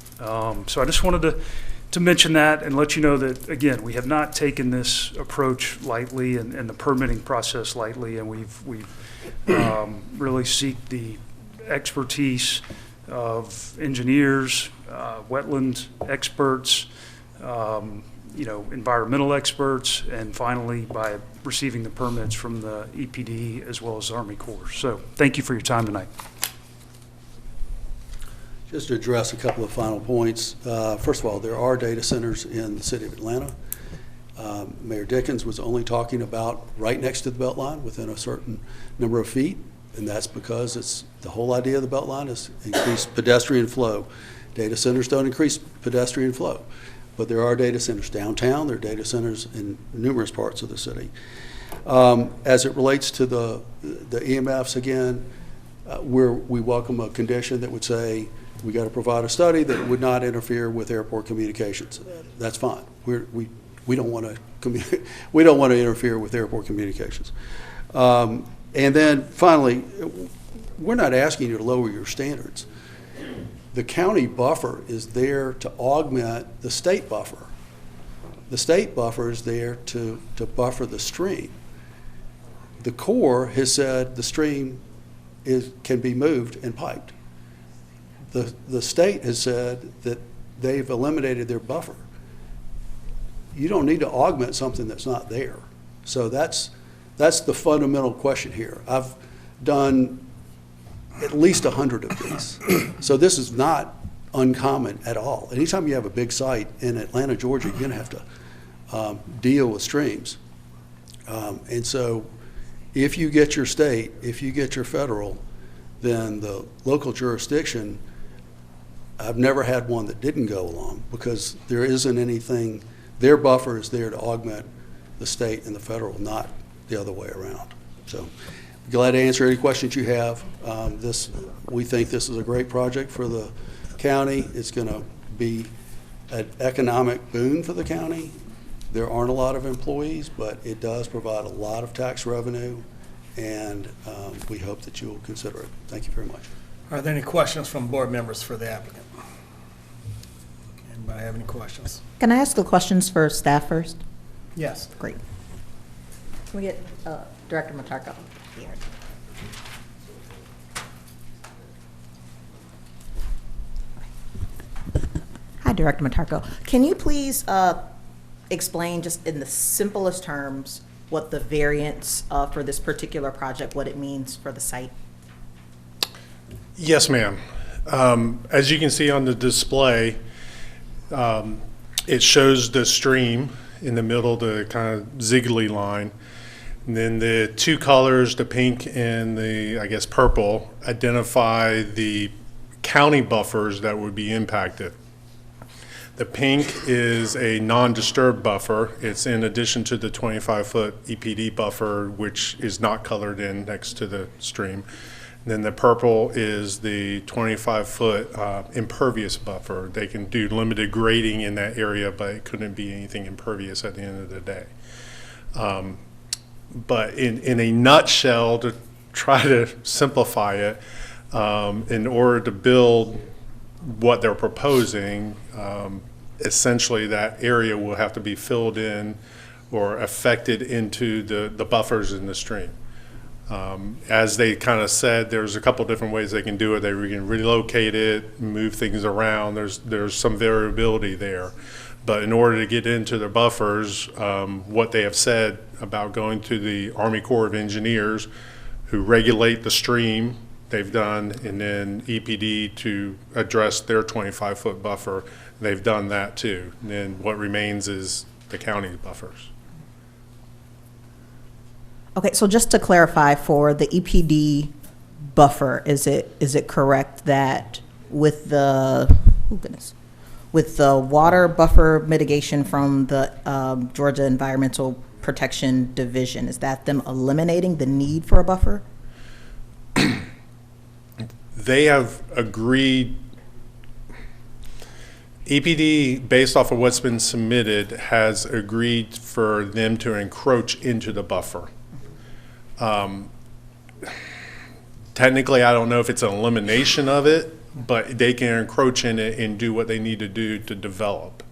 Speaker 16: So I just wanted to mention that and let you know that, again, we have not taken this approach lightly and the permitting process lightly, and we've really seek the expertise of engineers, wetland experts, environmental experts, and finally by receiving the permits from the EPD as well as the Army Corps. So thank you for your time tonight.
Speaker 12: Just to address a couple of final points. First of all, there are data centers in the city of Atlanta. Mayor Dickens was only talking about right next to the Beltline within a certain number of feet, and that's because the whole idea of the Beltline is increased pedestrian flow. Data centers don't increase pedestrian flow, but there are data centers downtown. There are data centers in numerous parts of the city. As it relates to the EMFs, again, we welcome a condition that would say we got to provide a study that would not interfere with airport communications. That's fine. We don't want to we don't want to interfere with airport communications. And then finally, we're not asking you to lower your standards. The county buffer is there to augment the state buffer. The state buffer is there to buffer the stream. The Corps has said the stream can be moved and piped. The state has said that they've eliminated their buffer. You don't need to augment something that's not there. So that's the fundamental question here. I've done at least 100 of these. So this is not uncommon at all. Anytime you have a big site in Atlanta, Georgia, you're going to have to deal with streams. And so if you get your state, if you get your federal, then the local jurisdiction, I've never had one that didn't go along because there isn't anything, their buffer is there to augment the state and the federal, not the other way around. So glad to answer any questions you have. We think this is a great project for the county. It's going to be an economic boon for the county. There aren't a lot of employees, but it does provide a lot of tax revenue, and we hope that you will consider it. Thank you very much.
Speaker 1: Are there any questions from board members for the applicant? Anybody have any questions?
Speaker 17: Can I ask the questions for staff first?
Speaker 1: Yes.
Speaker 17: Great. Can we get Director Matarko here? Hi, Director Matarko. Can you please explain just in the simplest terms what the variance for this particular project, what it means for the site?
Speaker 18: Yes, ma'am. As you can see on the display, it shows the stream in the middle, the kind of ziggly line. And then the two colors, the pink and the, I guess, purple, identify the county buffers that would be impacted. The pink is a non-disturbed buffer. It's in addition to the 25-foot EPD buffer, which is not colored in next to the stream. Then the purple is the 25-foot impervious buffer. They can do limited grading in that area, but it couldn't be anything impervious at the end of the day. But in a nutshell, to try to simplify it, in order to build what they're proposing, essentially that area will have to be filled in or affected into the buffers in the stream. As they kind of said, there's a couple different ways they can do it. They can relocate it, move things around. There's some variability there. But in order to get into the buffers, what they have said about going to the Army Corps of Engineers, who regulate the stream, they've done, and then EPD to address their 25-foot buffer, they've done that too. And then what remains is the county's buffers.
Speaker 17: Okay, so just to clarify, for the EPD buffer, is it correct that with the, with the water buffer mitigation from the Georgia Environmental Protection Division, is that them eliminating the need for a buffer?
Speaker 18: They have agreed, EPD, based off of what's been submitted, has agreed for them to encroach into the buffer. Technically, I don't know if it's an elimination of it, but they can encroach in it and do what they need to do to develop.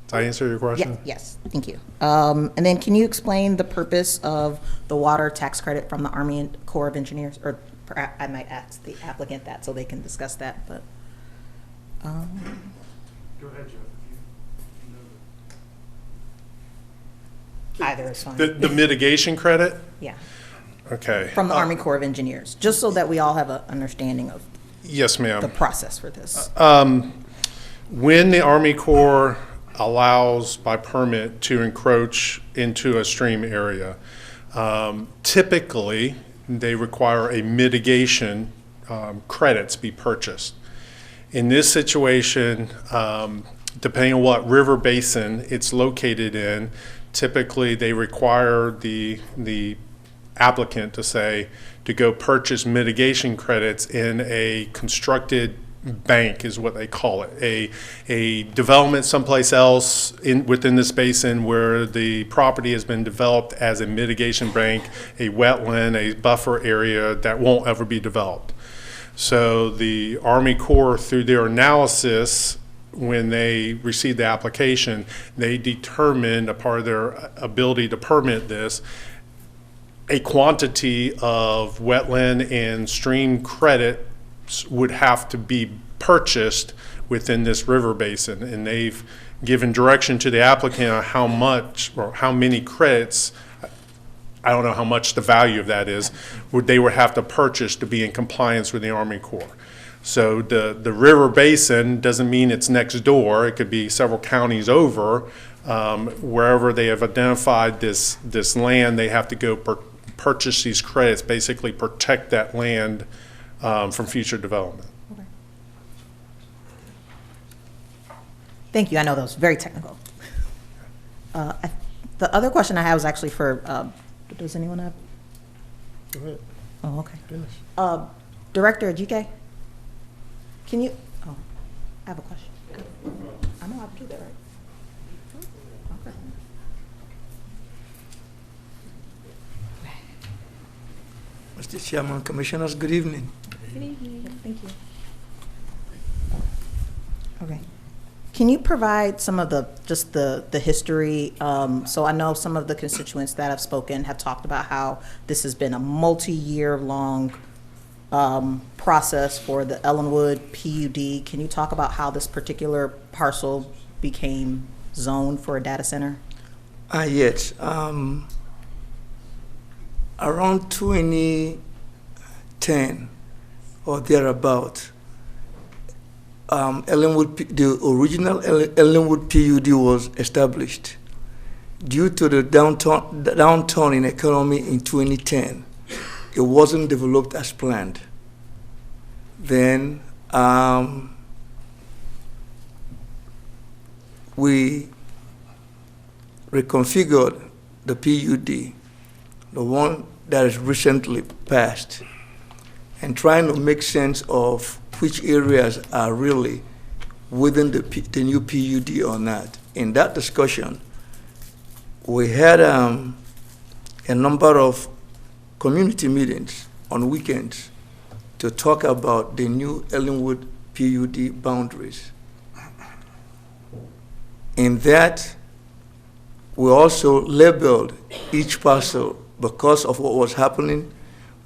Speaker 18: Did I answer your question?
Speaker 17: Yes, thank you. And then can you explain the purpose of the water tax credit from the Army Corps of Engineers? Or perhaps I might ask the applicant that so they can discuss that, but.
Speaker 18: Go ahead, Joe.
Speaker 17: Either is fine.
Speaker 18: The mitigation credit?
Speaker 17: Yeah.
Speaker 18: Okay.
Speaker 17: From the Army Corps of Engineers, just so that we all have an understanding of
Speaker 18: Yes, ma'am.
Speaker 17: the process for this.
Speaker 18: When the Army Corps allows by permit to encroach into a stream area, typically they require a mitigation credits be purchased. In this situation, depending on what river basin it's located in, typically they require the applicant to go purchase mitigation credits in a constructed bank, is what they call it, a development someplace else within this basin where the property has been developed as a mitigation bank, a wetland, a buffer area that won't ever be developed. So the Army Corps, through their analysis, when they received the application, they determined, a part of their ability to permit this, a quantity of wetland and stream credits would have to be purchased within this river basin. And they've given direction to the applicant on how much or how many credits, I don't know how much the value of that is, they would have to purchase to be in compliance with the Army Corps. So the river basin doesn't mean it's next door. It could be several counties over. Wherever they have identified this land, they have to go purchase these credits, basically protect that land from future development.
Speaker 17: Okay. Thank you. I know that was very technical. The other question I have was actually for, does anyone have?
Speaker 9: Go ahead.
Speaker 17: Oh, okay. Director GK, can you, I have a question. I know how to do that, right? Okay.
Speaker 19: Mr. Chairman, Commissioners, good evening.
Speaker 17: Good evening. Thank you. Okay. Can you provide some of the history? So I know some of the constituents that have spoken have talked about how this has been a multi-year long process for the Ellenwood PUD. Can you talk about how this particular parcel became zoned for a data center?
Speaker 19: Yes. Around 2010 or thereabout, the original Ellenwood PUD was established. Due to the downturn in economy in 2010, it wasn't developed as planned. Then we reconfigured the PUD. that is recently passed and trying to make sense of which areas are really within the new PUD or not. In that discussion, we had a number of community meetings on weekends to talk about the new Ellenwood PUD boundaries. In that, we also labeled each parcel because of what was happening.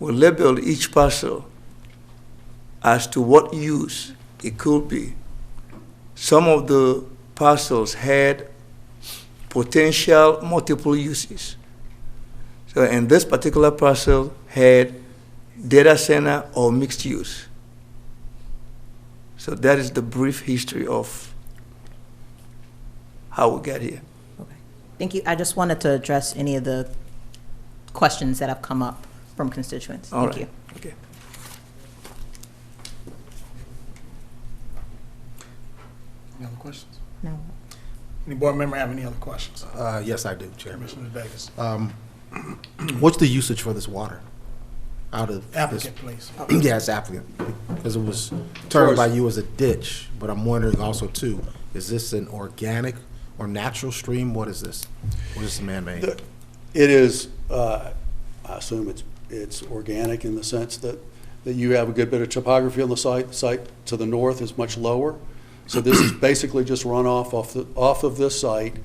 Speaker 19: We labeled each parcel as to what use it could be. Some of the parcels had potential multiple uses. So, and this particular parcel had data center or mixed use. So that is the brief history of how we got here.
Speaker 17: Thank you. I just wanted to address any of the questions that have come up from constituents. Thank you.
Speaker 19: Okay.
Speaker 1: Any other questions?
Speaker 17: No.
Speaker 1: Any board member have any other questions?
Speaker 20: Yes, I do, Chairman.
Speaker 1: Commissioner Vegas.
Speaker 20: What's the usage for this water? Out of
Speaker 1: Applicant, please.
Speaker 20: Yes, applicant, because it was termed by you as a ditch, but I'm wondering also too, is this an organic or natural stream? What is this? What is man-made?
Speaker 12: It is, I assume it's organic in the sense that you have a good bit of topography on the site. The site to the north is much lower. So this is basically just runoff off of this site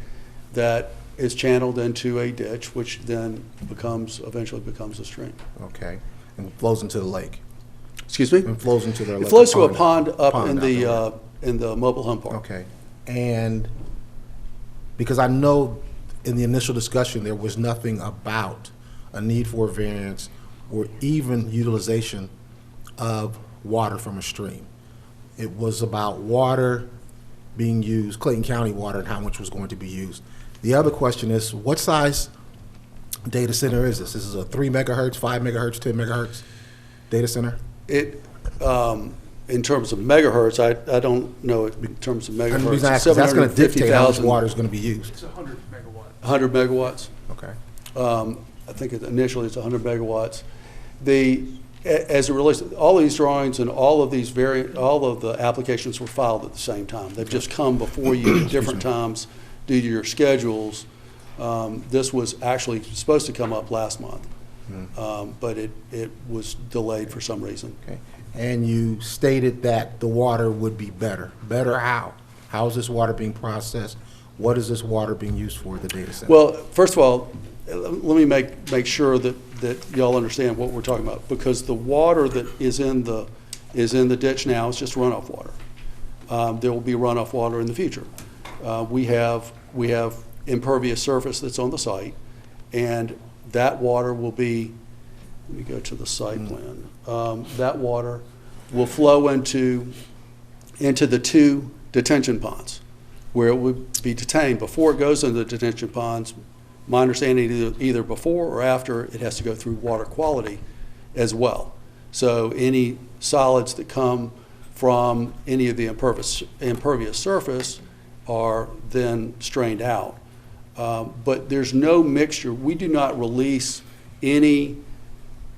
Speaker 12: that is channeled into a ditch, which then eventually becomes a stream.
Speaker 20: Okay, and flows into the lake.
Speaker 12: Excuse me?
Speaker 20: And flows into the lake.
Speaker 12: It flows to a pond up in the mobile home park.
Speaker 20: Okay, and because I know in the initial discussion there was nothing about a need for a variance or even utilization of water from a stream. It was about water being used, Clayton County water, and how much was going to be used. The other question is, what size data center is this? This is a 3 megahertz, 5 megahertz, 10 megahertz data center?
Speaker 12: It, in terms of megahertz, I don't know it in terms of megahertz.
Speaker 20: And the reason I ask is that's going to dictate how much water is going to be used.
Speaker 16: It's 100 megawatts.
Speaker 12: 100 megawatts.
Speaker 20: Okay.
Speaker 12: I think initially it's 100 megawatts. As it relates to all these drawings and all of the applications were filed at the same time. They've just come before you at different times due to your schedules. This was actually supposed to come up last month, but it was delayed for some reason.
Speaker 20: Okay. And you stated that the water would be better. Better how? How is this water being processed? What is this water being used for, the data center?
Speaker 12: Well, first of all, let me make sure that y'all understand what we're talking about, because the water that is in the ditch now is just runoff water. There will be runoff water in the future. We have impervious surface that's on the site, and that water will be. Let me go to the site plan. That water will flow into the 2 detention ponds, where it would be detained before it goes into the detention ponds. My understanding, either before or after, it has to go through water quality as well. So any solids that come from any of the impervious surface are then strained out. But there's no mixture. We do not release any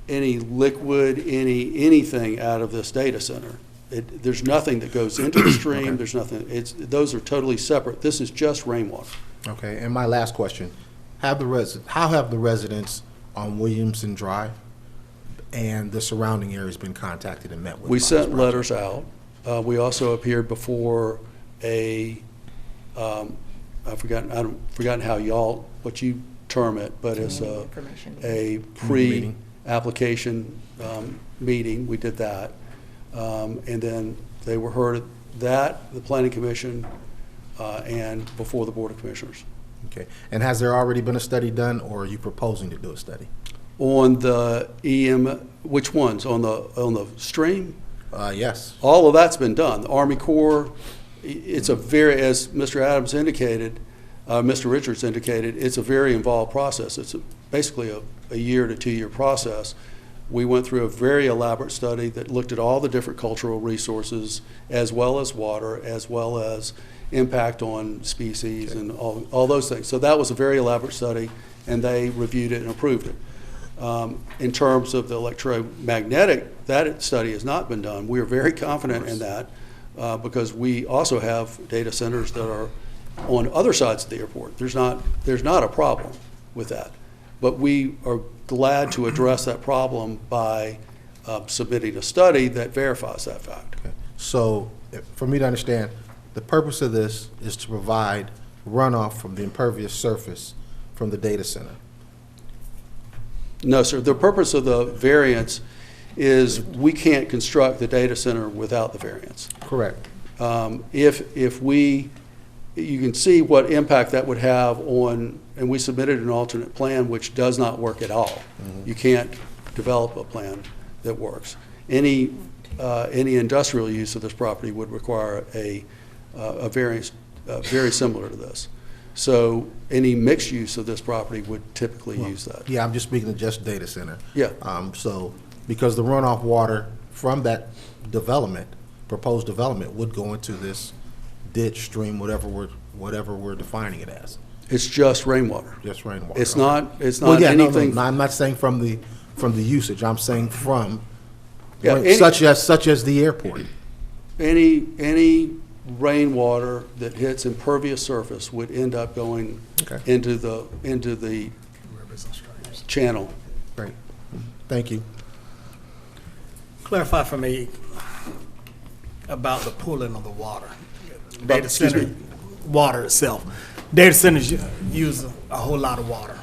Speaker 12: liquid, anything out of this data center. There's nothing that goes into the stream. Okay. There's nothing. Those are totally separate. This is just rainwater.
Speaker 20: Okay. And my last question. How have the residents on Williamson Drive and the surrounding areas been contacted and met with?
Speaker 12: We sent letters out. We also appeared before I've forgotten how what you term it, but it's a pre-application meeting. We did that. And then they were heard at the Planning Commission, and before the Board of Commissioners.
Speaker 20: Okay. And has there already been a study done, or are you proposing to do a study?
Speaker 12: On the which ones? On the stream?
Speaker 20: Yes.
Speaker 12: All of that's been done. The Army Corps, it's as Mr. Adams indicated, Mr. Richards indicated, it's a very involved process. It's basically a year to 2 year process. We went through a very elaborate study that looked at all the different cultural resources, as well as water, as well as impact on species, and all those things. So that was a very elaborate study, and they reviewed it and approved it. In terms of the electromagnetic, that study has not been done. We are very confident in that because we also have data centers that are on other sides of the airport. There's not a problem with that. But we are glad to address that problem by submitting a study that verifies that fact.
Speaker 20: Okay. So, for me to understand, the purpose of this is to provide runoff from the impervious surface from the data center.
Speaker 12: No, sir. The purpose of the variance is we can't construct the data center without the variance.
Speaker 20: Correct.
Speaker 12: You can see what impact that would have on, and we submitted an alternate plan which does not work at all.
Speaker 20: Mm-hmm.
Speaker 12: You can't develop a plan that works. Any industrial use of this property would require a variance very similar to this. So any mixed use of this property would typically use that.
Speaker 20: Yeah, I'm just speaking of just data center.
Speaker 12: Yeah.
Speaker 20: So, because the runoff water from that development, proposed development, would go into this ditch, stream, whatever we're defining it as.
Speaker 12: It's just rainwater.
Speaker 20: Just rainwater.
Speaker 12: It's not
Speaker 20: No,
Speaker 12: anything.
Speaker 20: I'm not saying from the usage. I'm saying from
Speaker 12: Yeah,
Speaker 20: such as the airport.
Speaker 12: Any rainwater that hits impervious surface would end up going into the channel.
Speaker 20: Great. Thank you.
Speaker 1: Clarify for me about the pooling of the water. Data center water itself. Data centers use a whole lot of water,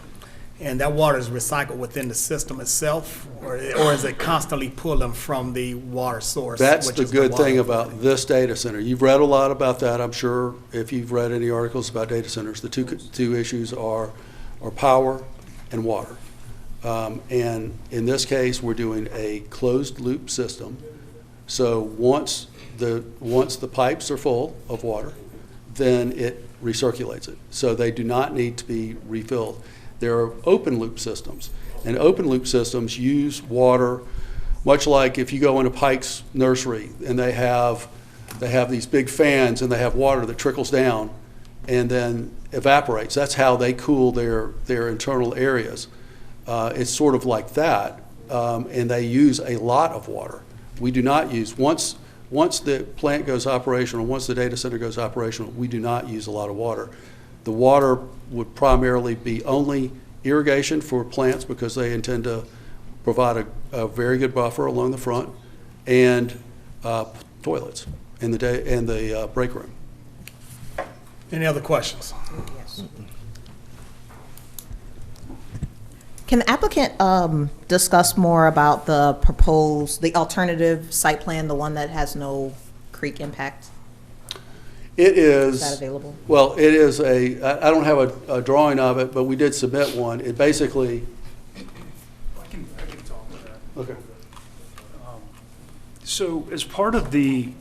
Speaker 1: and that water is recycled within the system itself, or is it constantly pulling from the water source?
Speaker 12: That's
Speaker 1: which
Speaker 12: the
Speaker 1: is
Speaker 12: good
Speaker 1: water
Speaker 12: thing about this data center. You've read a lot about that, I'm sure, if you've read any articles about data centers. The two issues are power and water. And in this case, we're doing a closed loop system. So once the pipes are full of water, then it recirculates it. So they do not need to be refilled. There are open loop systems, and open loop systems use water much like if you go into Pike's nursery and they have these big fans and they have water that trickles down and then evaporates. That's how they cool their internal areas. It's sort of like that, and they use a lot of water. We do not use, once the plant goes operational, once the data center goes operational, we do not use a lot of water. The water would primarily be only irrigation for plants because they intend to provide a very good buffer along the front, and toilets in the break room.
Speaker 1: Any other questions?
Speaker 17: Yes. Can the applicant discuss more about the alternative site plan, the one that has no creek impact?
Speaker 12: It is.
Speaker 17: Is that available?
Speaker 12: Well, it is I don't have a drawing of it, but we did submit one. It basically.
Speaker 16: I can talk about that.
Speaker 12: Okay.
Speaker 16: So as part of the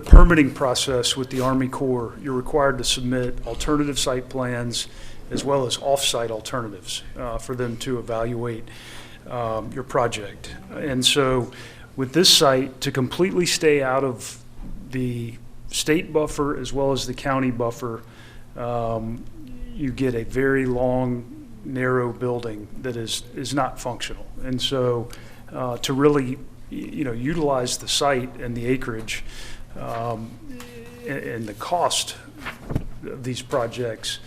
Speaker 16: permitting process with the Army Corps, you're required to submit alternative site plans as well as off-site alternatives for them to evaluate your project. And so with this site, to completely stay out of the state buffer as well as the county buffer, you get a very long, narrow building that is not functional. And so to really utilize the site and the acreage and the cost of these projects,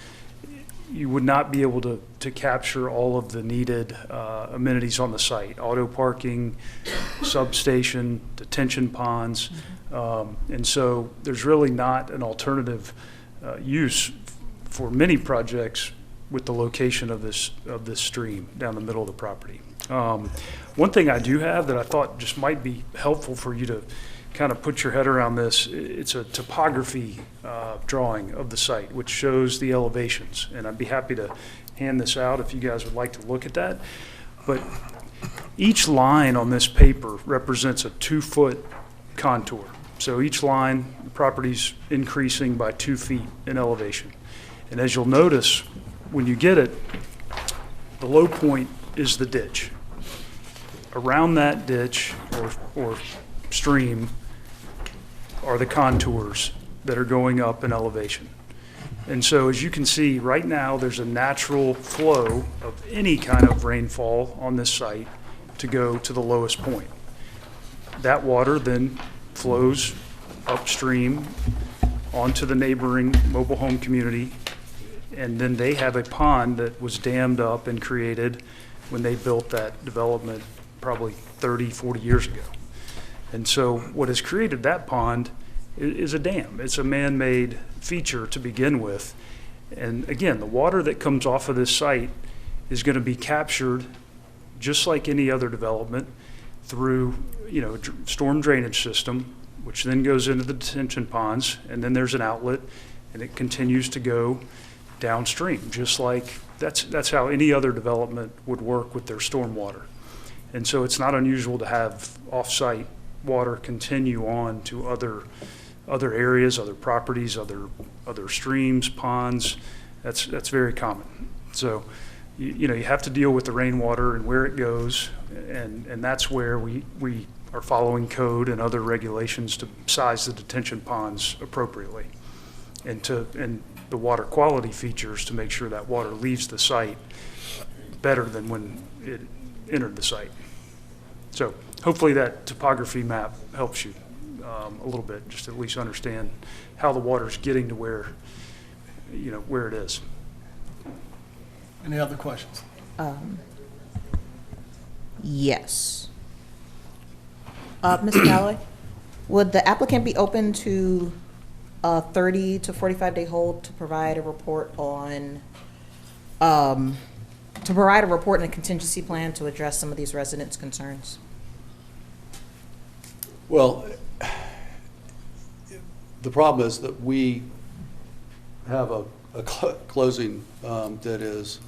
Speaker 16: you would not be able to capture all of the needed amenities on the site: auto parking, substation, detention ponds. And so there's really not an alternative use for many projects with the location of this stream down the middle of the property. One thing I do have that I thought just might be helpful for you to kind of put your head around this, it's a topography drawing of the site, which shows the elevations. And I'd be happy to hand this out if you guys would like to look at that. But each line on this paper represents a 2-foot contour. So each line, the property's increasing by 2 feet in elevation. And as you'll notice, when you get it, the low point is the ditch. Around that ditch or stream are the contours that are going up in elevation. And so as you can see, right now, there's a natural flow of any kind of rainfall on this site to go to the lowest point. That water then flows upstream onto the neighboring mobile home community, and then they have a pond that was dammed up and created when they built that development probably 30, 40 years ago. And so what has created that pond is a dam. It's a man-made feature to begin with. And again, the water that comes off of this site is going to be captured just like any other development through, storm drainage system, which then goes into the detention ponds, and then there's an outlet, and it continues to go downstream, just like that's how any other development would work with their storm water. And so it's not unusual to have off-site water continue on to other areas, other properties, other streams, ponds. That's very common. So you have to deal with the rainwater and where it goes, and that's where we are following code and other regulations to size the detention ponds appropriately, and the water quality features to make sure that water leaves the site better than when it entered the site. So hopefully that topography map helps you a little bit, just at least understand how the water's getting to where it is.
Speaker 1: Any other questions?
Speaker 17: Yes. Mr. Galloway, would the applicant be open to a 30 to 45-day hold to provide a report on, and a contingency plan to address some of these residents' concerns?
Speaker 12: Well, the problem is that we have a closing that is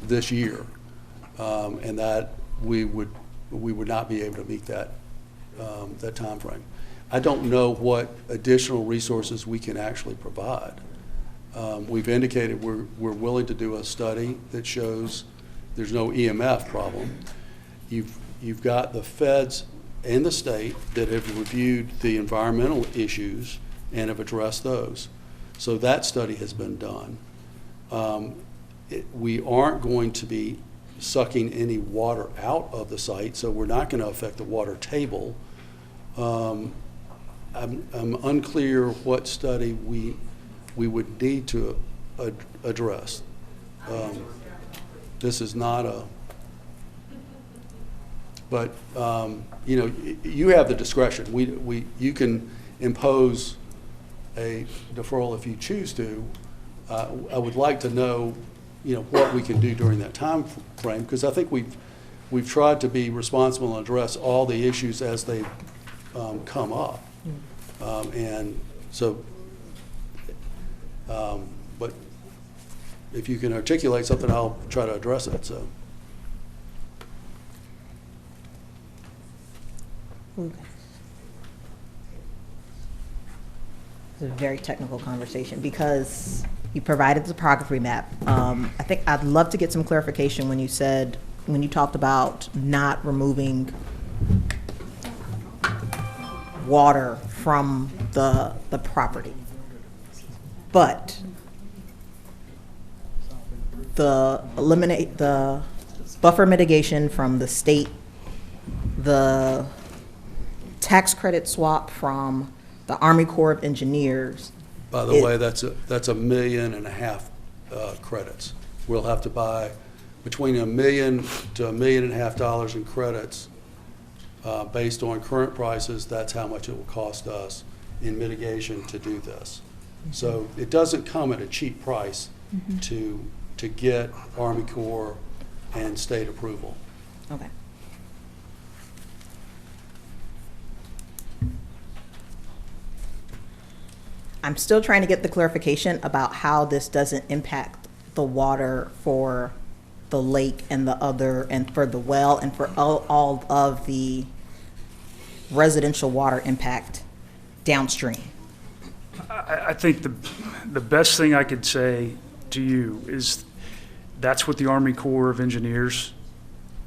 Speaker 12: this year, and that we would not be able to meet that time frame. I don't know what additional resources we can actually provide. We've indicated we're willing to do a study that shows there's no EMF problem. You've got the feds and the state that have reviewed the environmental issues and have addressed those. So that study has been done. We aren't going to be sucking any water out of the site, so we're not going to affect the water table. I'm unclear what study we would need to address. This is not a, but you have the discretion. You can impose a deferral if you choose to. I would like to know, what we can do during that time frame, because I think we've tried to be responsible and address all the issues as they come up. And so, but if you can articulate something, I'll try to address it. So.
Speaker 17: Okay. It's a very technical conversation because you provided the topography map. I think I'd love to get some clarification when you talked about not removing water from the property. But eliminate the buffer mitigation from the state, the tax credit swap from the Army Corps of Engineers.
Speaker 12: By the way, that's $1.5 million credits. We'll have to buy between $1 million to $1.5 million in credits based on current prices. That's how much it will cost us in mitigation to do this. So it doesn't come at a cheap price to get Army Corps and state approval.
Speaker 17: Okay. I'm still trying to get the clarification about how this doesn't impact the water for the lake and for the well and for all of the residential impact impact downstream.
Speaker 16: I think the best thing I could say to you is that's what the Army Corps of Engineers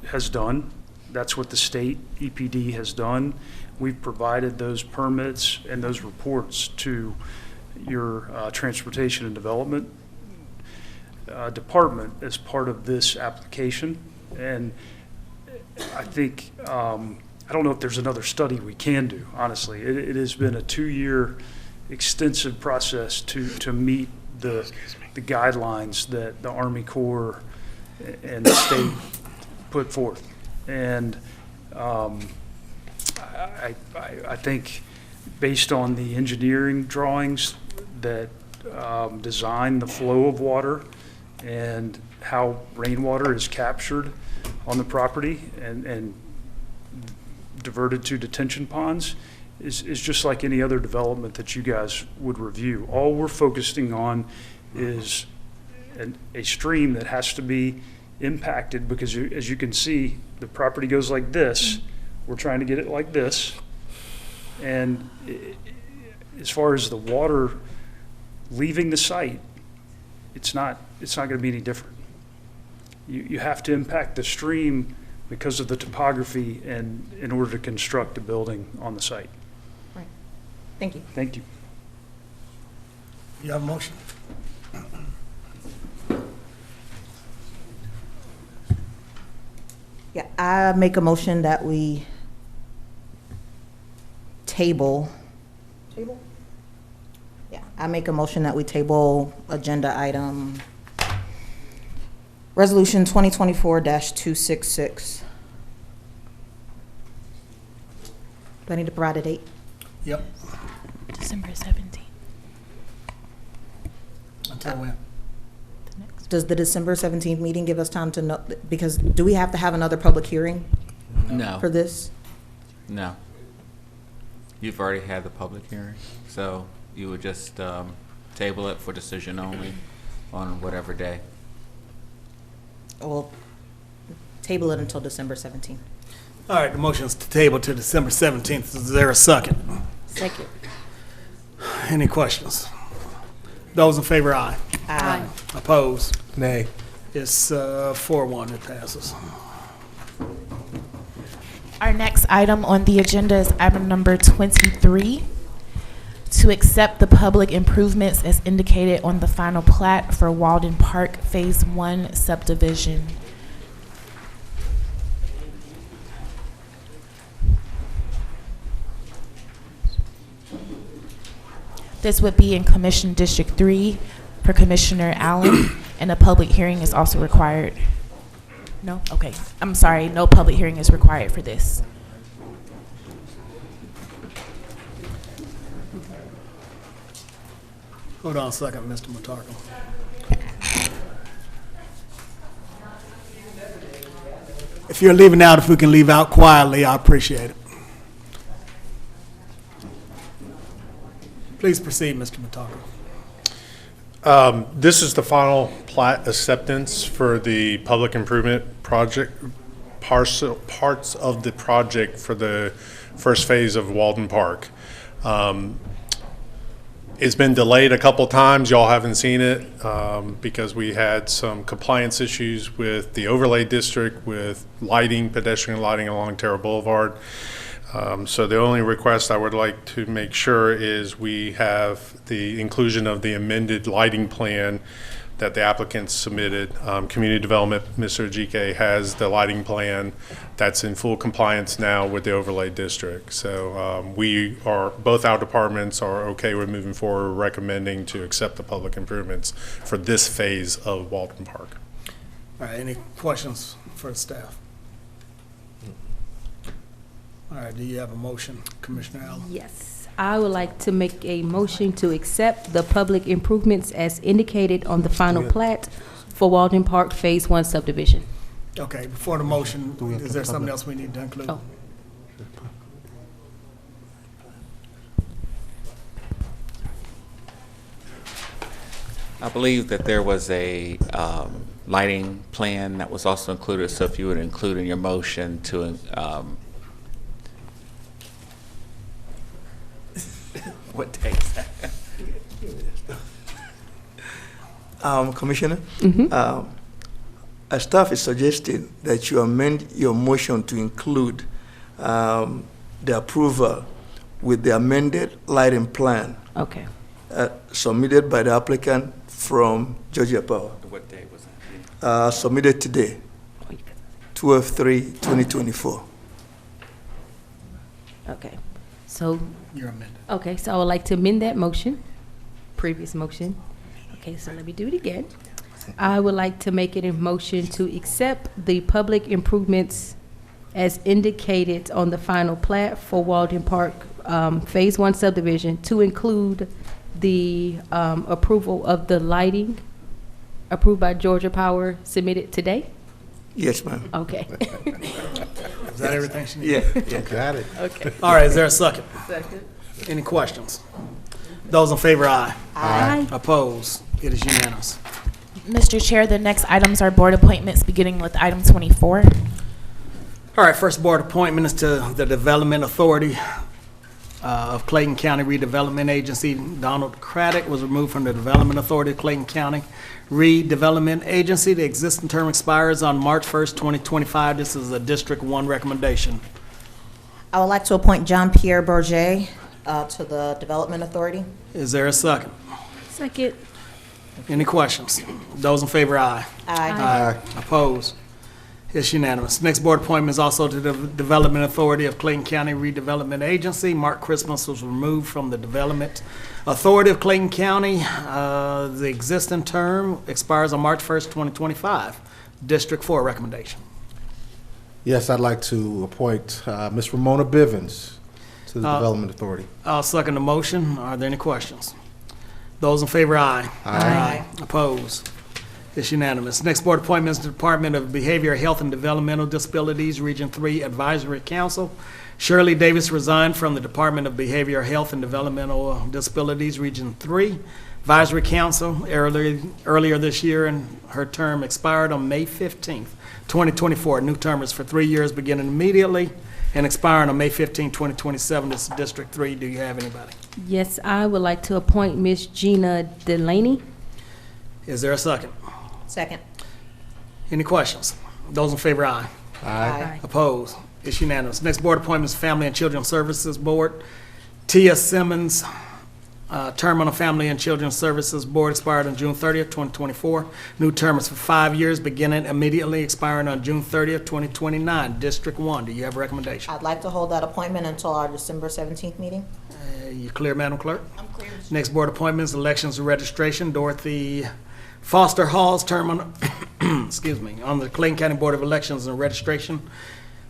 Speaker 16: has done. That's what the state EPD has done. We've provided those permits and those reports to your Transportation and Development Department as part of this application. And I think, I don't know if there's another study we can do, honestly. It has been a 2-year extensive process to meet the guidelines that the Army Corps and the state put forth. And I think based on the engineering drawings that design the flow of water and how rainwater is captured on the property and diverted to detention ponds is just like any other development that you guys would review. All we're focusing on is a stream that has to be impacted because as you can see, the property goes like this. We're trying to get it like this. And as far as the water leaving the site, it's not going to be any different. You have to impact the stream because of the topography and in order to construct a building on the site.
Speaker 17: Right. Thank you.
Speaker 16: Thank you.
Speaker 1: You have a motion?
Speaker 17: Yeah, I make a motion that we table. Yeah, I make a motion that we table agenda item Resolution 2024-266. Do I need to provide a date?
Speaker 1: Yep.
Speaker 3: December 17th.
Speaker 1: Until when?
Speaker 17: Does the December 17th meeting give us time to know, because do we have to have another public hearing
Speaker 13: No.
Speaker 17: for this?
Speaker 13: No. You've already had the public hearing, so you would just table it for decision only on whatever day.
Speaker 17: We'll table it until December 17th.
Speaker 1: All right, the motion is to table to December 17th. Is there a second?
Speaker 17: Second.
Speaker 1: Any questions? Those in favor, aye.
Speaker 17: Aye.
Speaker 1: Opposed?
Speaker 20: Nay.
Speaker 1: It's 4-1, it passes.
Speaker 3: Our next item on the agenda is item number 23, to accept the public improvements as indicated on the final plat for Walden Park Phase 1 subdivision. This would be in Commission District 3 for Commissioner Allen, and a public hearing is also required. No? Okay. I'm sorry, no public hearing is required for this.
Speaker 1: Hold on a second, Mr. Matarko. If you're leaving out, if we can leave out quietly, I appreciate it. Please proceed, Mr. Matarko.
Speaker 18: This is the final plat acceptance for the public improvement project, parts of the project for the first phase of Walden Park. It's been delayed a couple times. Y'all haven't seen it because we had some compliance issues with the overlay district with lighting, pedestrian lighting along Terra Boulevard. So the only request I would like to make sure is we have the inclusion of the amended lighting plan that the applicants submitted. Community Development, Mr. Ojike, has the lighting plan that's in full compliance now with the overlay district. So we are, both our departments are okay with moving forward, recommending to accept the public improvements for this phase of Walden Park.
Speaker 1: All right, any questions for the staff? All right, do you have a motion, Commissioner Allen?
Speaker 21: Yes. I would like to make a motion to accept the public improvements as indicated on the final plat for Walden Park Phase 1 subdivision.
Speaker 1: Okay, before the motion, is there something else we need to include?
Speaker 21: Oh.
Speaker 13: I believe that there was a lighting plan that was also included, so if you would include in your motion to what day is that?
Speaker 19: Commissioner, staff is suggesting that you amend your motion to include the approval with the amended lighting plan.
Speaker 21: Okay.
Speaker 19: submitted by the applicant from Georgia Power.
Speaker 13: What day was that?
Speaker 19: Submitted today, 12/3/2024.
Speaker 21: Okay, so,
Speaker 1: You're amended.
Speaker 21: okay, so I would like to amend that motion, previous motion. Okay, so let me do it again. I would like to make it a motion to accept the public improvements as indicated on the final plat for Walden Park Phase 1 subdivision to include the approval of the lighting approved by Georgia Power submitted today?
Speaker 19: Yes, ma'am.
Speaker 21: Okay.
Speaker 1: Is that everything she needs?
Speaker 19: Yeah.
Speaker 20: Got it.
Speaker 21: Okay.
Speaker 1: All right, is there a second?
Speaker 21: Second.
Speaker 1: Any questions? Those in favor, aye.
Speaker 21: Aye.
Speaker 1: Opposed? It is unanimous.
Speaker 3: Mr. Chair, the next items are board appointments, beginning with item 24.
Speaker 1: All right, first board appointment is to the Development Authority of Clayton County Redevelopment Agency. Donald Craddock was removed from the Development Authority of Clayton County Redevelopment Agency. The existing term expires on March 1st, 2025. This is a District 1 recommendation.
Speaker 17: I would like to appoint John Pierre Berger to the Development Authority.
Speaker 1: Is there a second?
Speaker 21: Second.
Speaker 1: Any questions? Those in favor, aye.
Speaker 17: Aye.
Speaker 1: Opposed? It's unanimous. Next board appointment is also to the Development Authority of Clayton County Redevelopment Agency. Mark Christmas was removed from the Development Authority of Clayton County. The existing term expires on March 1st, 2025. District 4 recommendation.
Speaker 20: Yes, I'd like to appoint Ms. Ramona Bivens to the Development Authority.
Speaker 1: I'll second the motion. Are there any questions? Those in favor, aye.
Speaker 17: Aye.
Speaker 1: Opposed? It's unanimous. Next board appointment is the Department of Behavioral Health and Developmental Disabilities, Region 3 Advisory Council. Shirley Davis resigned from the Department of Behavioral Health and Developmental Disabilities, Region 3 Advisory Council earlier this year, and her term expired on May 15th, 2024. New term is for 3 years, beginning immediately and expiring on May 15, 2027. This is District 3. Do you have anybody?
Speaker 21: Yes, I would like to appoint Ms. Gina Delaney.
Speaker 1: Is there a second?
Speaker 17: Second.
Speaker 1: Any questions? Those in favor, aye.
Speaker 17: Aye.
Speaker 1: Opposed? It's unanimous. Next board appointment is Family and Children Services Board. Tia Simmons, term on the Family and Children Services Board expired on June 30th, 2024. New term is for 5 years, beginning immediately, expiring on June 30th, 2029. District 1, do you have a recommendation?
Speaker 17: I'd like to hold that appointment until our December 17th meeting.
Speaker 1: You clear, Madam Clerk?
Speaker 17: I'm clear.
Speaker 1: Next board appointment is Elections and Registration. Dorothy Foster Hall's term on, excuse me, on the Clayton County Board of Elections and Registration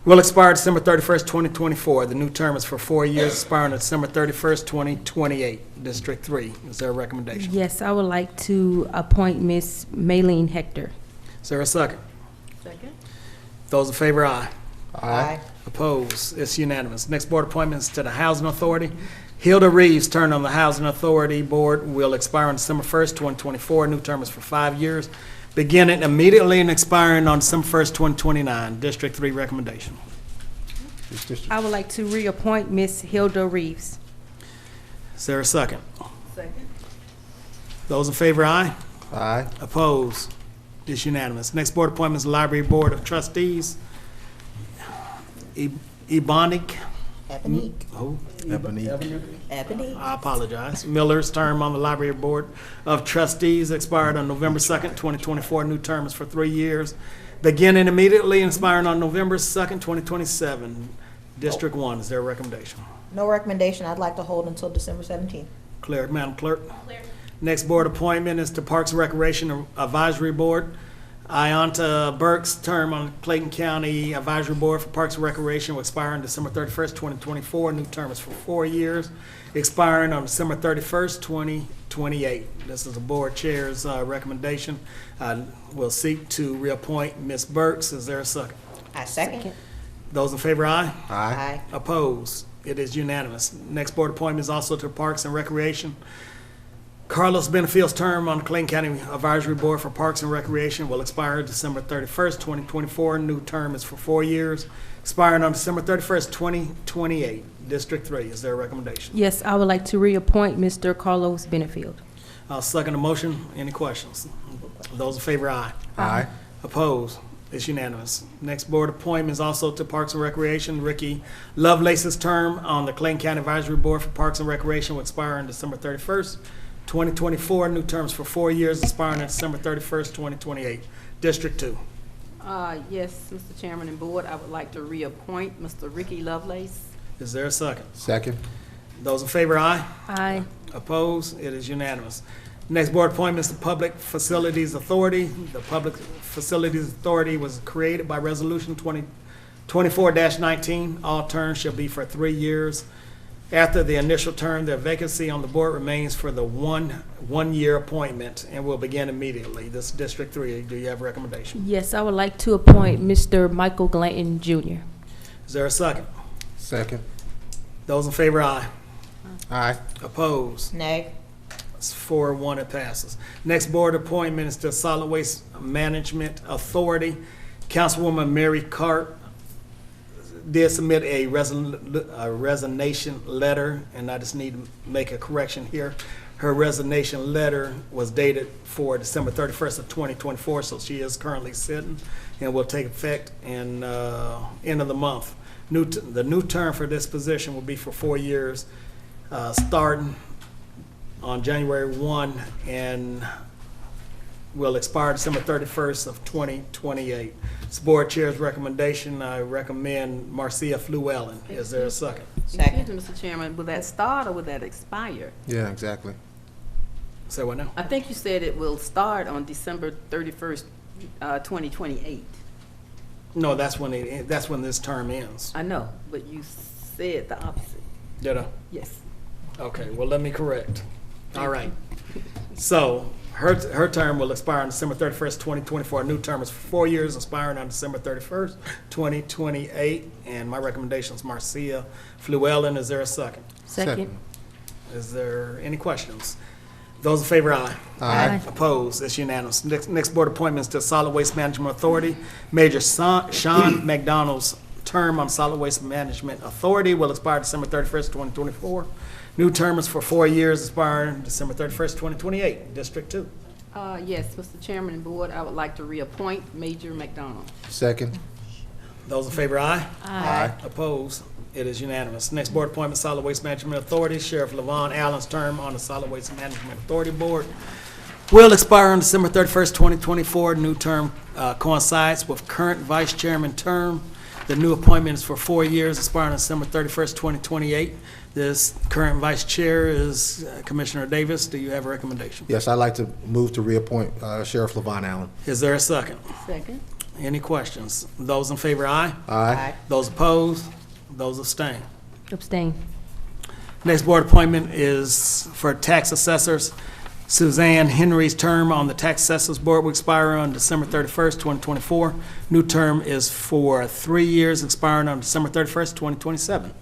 Speaker 1: will expire December 31st, 2024. The new term is for 4 years, expiring on December 31st, 2028. District 3, is there a recommendation?
Speaker 21: Yes, I would like to appoint Ms. Maylene Hector.
Speaker 1: Is there a second?
Speaker 21: Second.
Speaker 1: Those in favor, aye.
Speaker 17: Aye.
Speaker 1: Opposed? It's unanimous. Next board appointment is to the Housing Authority. Hilda Reeves' term on the Housing Authority Board will expire on December 1st, 2024. New term is for 5 years, beginning immediately and expiring on December 1st, 2029. District 3 recommendation.
Speaker 21: I would like to reappoint Ms. Hilda Reeves.
Speaker 1: Is there a second?
Speaker 21: Second.
Speaker 1: Those in favor, aye.
Speaker 20: Aye.
Speaker 1: Opposed? It's unanimous. Next board appointment is the Library Board of Trustees. Ebonic.
Speaker 17: Ebony.
Speaker 1: Who?
Speaker 20: Ebony.
Speaker 17: Ebony.
Speaker 1: I apologize. Miller's term on the Library Board of Trustees expired on November 2nd, 2024. New term is for 3 years, beginning immediately and expiring on November 2nd, 2027. District 1, is there a recommendation?
Speaker 17: No recommendation. I'd like to hold until December 17th.
Speaker 1: Clear, Madam Clerk. Clear. Next board appointment is to Parks and Recreation Advisory Board. Ianta Burke's term on Clayton County Advisory Board for Parks and Recreation will expire on December 31st, 2024. New term is for 4 years, expiring on December 31st, 2028. This is the board chair's recommendation. We'll seek to reappoint Ms. Burks. Is there a second?
Speaker 17: I second.
Speaker 1: Those in favor, aye.
Speaker 17: Aye.
Speaker 1: Opposed? It is unanimous. Next board appointment is also to Parks and Recreation. Carlos Benefield's term on the Clayton County Advisory Board for Parks and Recreation will expire December 31st, 2024. New term is for 4 years, expiring on December 31st, 2028. District 3, is there a recommendation?
Speaker 21: Yes, I would like to reappoint Mr. Carlos Benefield.
Speaker 1: I'll second the motion. Any questions? Those in favor, aye.
Speaker 20: Aye.
Speaker 1: Opposed? It's unanimous. Next board appointment is also to Parks and Recreation. Ricky Lovelace's term on the Clayton County Advisory Board for Parks and Recreation will expire on December 31st, 2024, new terms for 4 years, expiring on December 31st, 2028. District 2.
Speaker 4: Yes, Mr. Chairman and Board, I would like to reappoint Mr. Ricky Lovelace.
Speaker 1: Is there a second?
Speaker 20: Second.
Speaker 1: Those in favor, aye.
Speaker 21: Aye.
Speaker 1: Opposed? It is unanimous. Next board appointments to Public Facilities Authority. The Public Facilities Authority was created by Resolution 24-19. All terms shall be for 3 years. After the initial term, the vacancy on the board remains for the one-year appointment and will begin immediately. This is District 3. Do you have a recommendation?
Speaker 21: Yes, I would like to appoint Mr. Michael Clayton Jr.
Speaker 1: Is there a second?
Speaker 20: Second.
Speaker 1: Those in favor, aye.
Speaker 20: Aye.
Speaker 1: Opposed?
Speaker 17: Nay.
Speaker 1: It's 4-1, it passes. Next board appointment is to Solid Waste Management Authority. Councilwoman Mary Cart did submit a resignation letter, and I just need to make a correction here. Her resignation letter was dated for December 31st of 2024, so she is currently sitting and will take effect in end of the month. The new term for this position will be for 4 years, starting on January 1 and will expire December 31st of 2028. This board chair's recommendation, I recommend Marcia Fluellen. Is there a second?
Speaker 4: Excuse me, Mr. Chairman, will that start or will that expire?
Speaker 20: Yeah, exactly.
Speaker 1: Say what now?
Speaker 4: I think you said it will start on December 31st, 2028.
Speaker 1: No, that's when this term ends.
Speaker 4: I know, but you said the opposite.
Speaker 1: Did I?
Speaker 4: Yes.
Speaker 1: Okay, well, let me correct. All right. So her term will expire on December 31st, 2024. A new term is for 4 years, expiring on December 31st, 2028. And my recommendation is Marcia Fluellen. Is there a second?
Speaker 21: Second.
Speaker 1: Is there any questions? Those in favor, aye.
Speaker 20: Aye.
Speaker 1: Opposed? It's unanimous. Next board appointments to Solid Waste Management Authority. Major Sean McDonald's term on Solid Waste Management Authority will expire December 31st, 2024. New term is for 4 years, expiring December 31st, 2028. District 2.
Speaker 4: Yes, Mr. Chairman and Board, I would like to reappoint Major McDonald.
Speaker 20: Second.
Speaker 1: Those in favor, aye.
Speaker 20: Aye.
Speaker 1: Opposed? It is unanimous. Next board appointment, Solid Waste Management Authority. Sheriff Levon Allen's term on the Solid Waste Management Authority Board will expire on December 31st, 2024. New term coincides with current vice chairman term. The new appointment is for 4 years, expiring on December 31st, 2028. This current vice chair is Commissioner Davis. Do you have a recommendation?
Speaker 20: Yes, I'd like to move to reappoint Sheriff Levon Allen.
Speaker 1: Is there a second?
Speaker 4: Second.
Speaker 1: Any questions? Those in favor, aye.
Speaker 20: Aye.
Speaker 1: Those opposed? Those abstain.
Speaker 21: Abstain.
Speaker 1: Next board appointment is for tax assessors. Suzanne Henry's term on the tax assessors board will expire on December 31st, 2024. New term is for 3 years, expiring on December 31st, 2027.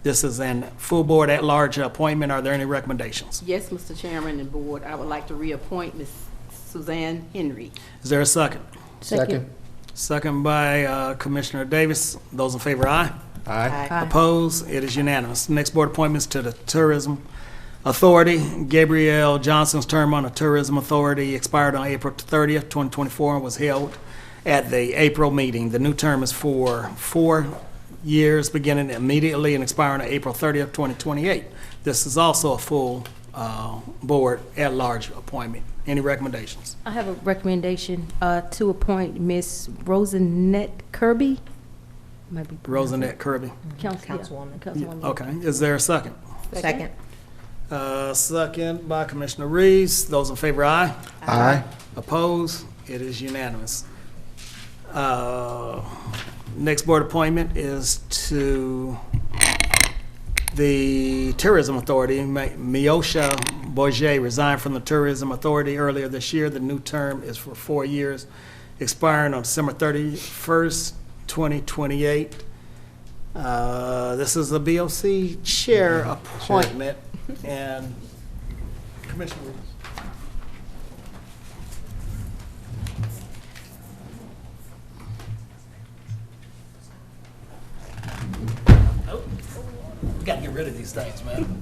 Speaker 1: This is an full board at-large appointment. Are there any recommendations?
Speaker 4: Yes, Mr. Chairman and Board, I would like to reappoint Ms. Suzanne Henry.
Speaker 1: Is there a second?
Speaker 20: Second.
Speaker 1: Second by Commissioner Davis. Those in favor, aye.
Speaker 20: Aye.
Speaker 1: Opposed? It is unanimous. Next board appointments to the Tourism Authority. Gabrielle Johnson's term on the Tourism Authority expired on April 30th, 2024, and was held at the April meeting. The new term is for 4 years, beginning immediately and expiring on April 30th, 2028. This is also a full board at-large appointment. Any recommendations?
Speaker 21: I have a recommendation to appoint Miss Rosanette Kirby. Might be
Speaker 1: Rosanette Kirby.
Speaker 21: Councilwoman. Councilwoman.
Speaker 1: Okay. Is there a second?
Speaker 17: Second.
Speaker 1: Second by Commissioner Reeves. Those in favor, aye.
Speaker 20: Aye.
Speaker 1: Opposed? It is unanimous. Next board appointment is to the Tourism Authority. Miosha Bourget resigned from the Tourism Authority earlier this year. The new term is for 4 years, expiring on December 31st, 2028. This is a BOC chair appointment, and Commissioner Reeves. We got to get rid of these things, man.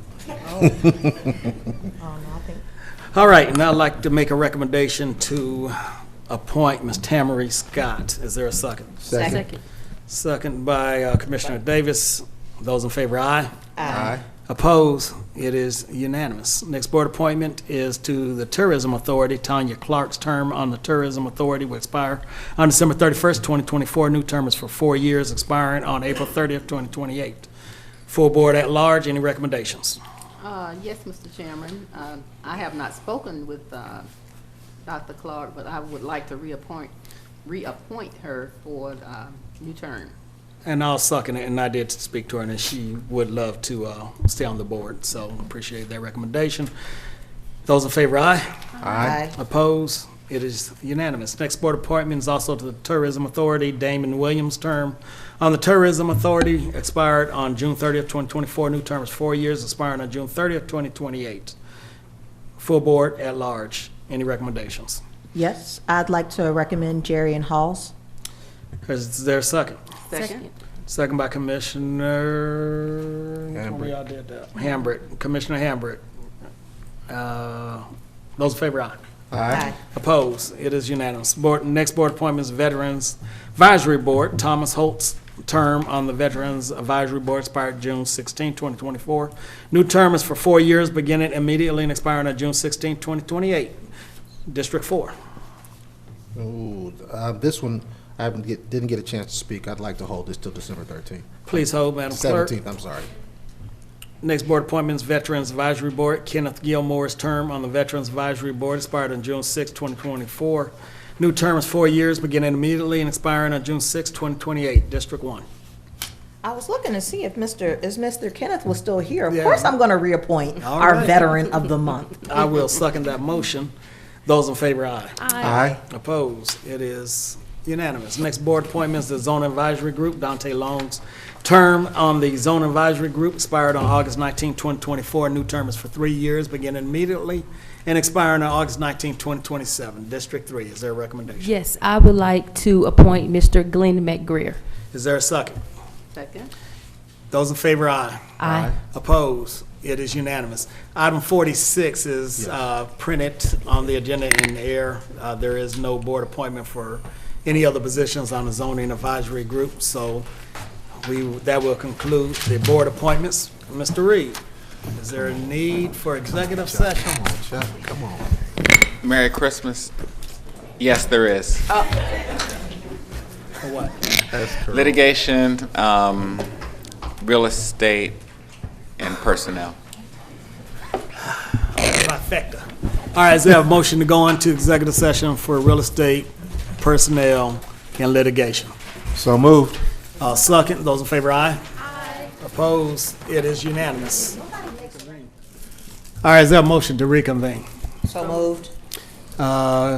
Speaker 1: All right, now I'd like to make a recommendation to appoint Ms. Tamara Scott. Is there a second?
Speaker 17: Second.
Speaker 1: Second by Commissioner Davis. Those in favor, aye.
Speaker 20: Aye.
Speaker 1: Opposed? It is unanimous. Next board appointment is to the Tourism Authority. Tanya Clark's term on the Tourism Authority will expire on December 31st, 2024. New term is for 4 years, expiring on April 30th, 2028. Full board at large, any recommendations?
Speaker 4: Yes, Mr. Chairman. I have not spoken with Dr. Clark, but I would like to reappoint her for new term.
Speaker 1: And I'll second it, and I did speak to her, and she would love to stay on the board, so appreciate that recommendation. Those in favor, aye.
Speaker 20: Aye.
Speaker 1: Opposed? It is unanimous. Next board appointment is also to the Tourism Authority. Damon Williams' term on the Tourism Authority expired on June 30th, 2024. New term is 4 years, expiring on June 30th, 2028. Full board at large. Any recommendations?
Speaker 17: Yes, I'd like to recommend Jerry and Halls.
Speaker 1: Is there a second?
Speaker 4: Second.
Speaker 1: Second by Commissioner Hambrick. Commissioner Hambrick. Those in favor, aye.
Speaker 20: Aye.
Speaker 1: Opposed? It is unanimous. Next board appointment is Veterans Advisory Board. Thomas Holt's term on the Veterans Advisory Board expired June 16, 2024. New term is for 4 years, beginning immediately and expiring on June 16, 2028. District 4.
Speaker 20: Ooh, this one, I didn't get a chance to speak. I'd like to hold this till December 13th.
Speaker 1: Please hold, Madam Clerk.
Speaker 20: 17th, I'm sorry.
Speaker 1: Next board appointment is Veterans Advisory Board. Kenneth Gilmore's term on the Veterans Advisory Board expired on June 6, 2024. New term is 4 years, beginning immediately and expiring on June 6, 2028. District 1.
Speaker 17: I was looking to see if Mr. Kenneth was still here. Of
Speaker 1: Yeah.
Speaker 17: course, I'm going to reappoint
Speaker 1: All
Speaker 17: our
Speaker 1: right.
Speaker 17: Veteran of the Month.
Speaker 1: I will second that motion. Those in favor, aye.
Speaker 20: Aye.
Speaker 1: Opposed? It is unanimous. Next board appointment is the Zone Advisory Group. Dante Long's term on the Zone Advisory Group expired on August 19, 2024. New term is for 3 years, beginning immediately and expiring on August 19, 2027. District 3, is there a recommendation?
Speaker 21: Yes, I would like to appoint Mr. Glenn McGreer.
Speaker 1: Is there a second?
Speaker 4: Second.
Speaker 1: Those in favor, aye.
Speaker 21: Aye.
Speaker 1: Opposed? It is unanimous. Item 46 is printed on the agenda in air. There is no board appointment for any other positions on the zoning advisory group, so that will conclude the board appointments. Mr. Reed, is there a need for executive session?
Speaker 20: Come on, Chuck, come on.
Speaker 13: Merry Christmas. Yes, there is.
Speaker 1: For what?
Speaker 13: Litigation, real estate, and personnel.
Speaker 1: Trifecta. All right, is there a motion to go into executive session for real estate, personnel, and litigation?
Speaker 20: So moved.
Speaker 1: Second, those in favor, aye. Aye. Opposed? It is unanimous. All right, is there a motion to reconvene?
Speaker 17: So moved.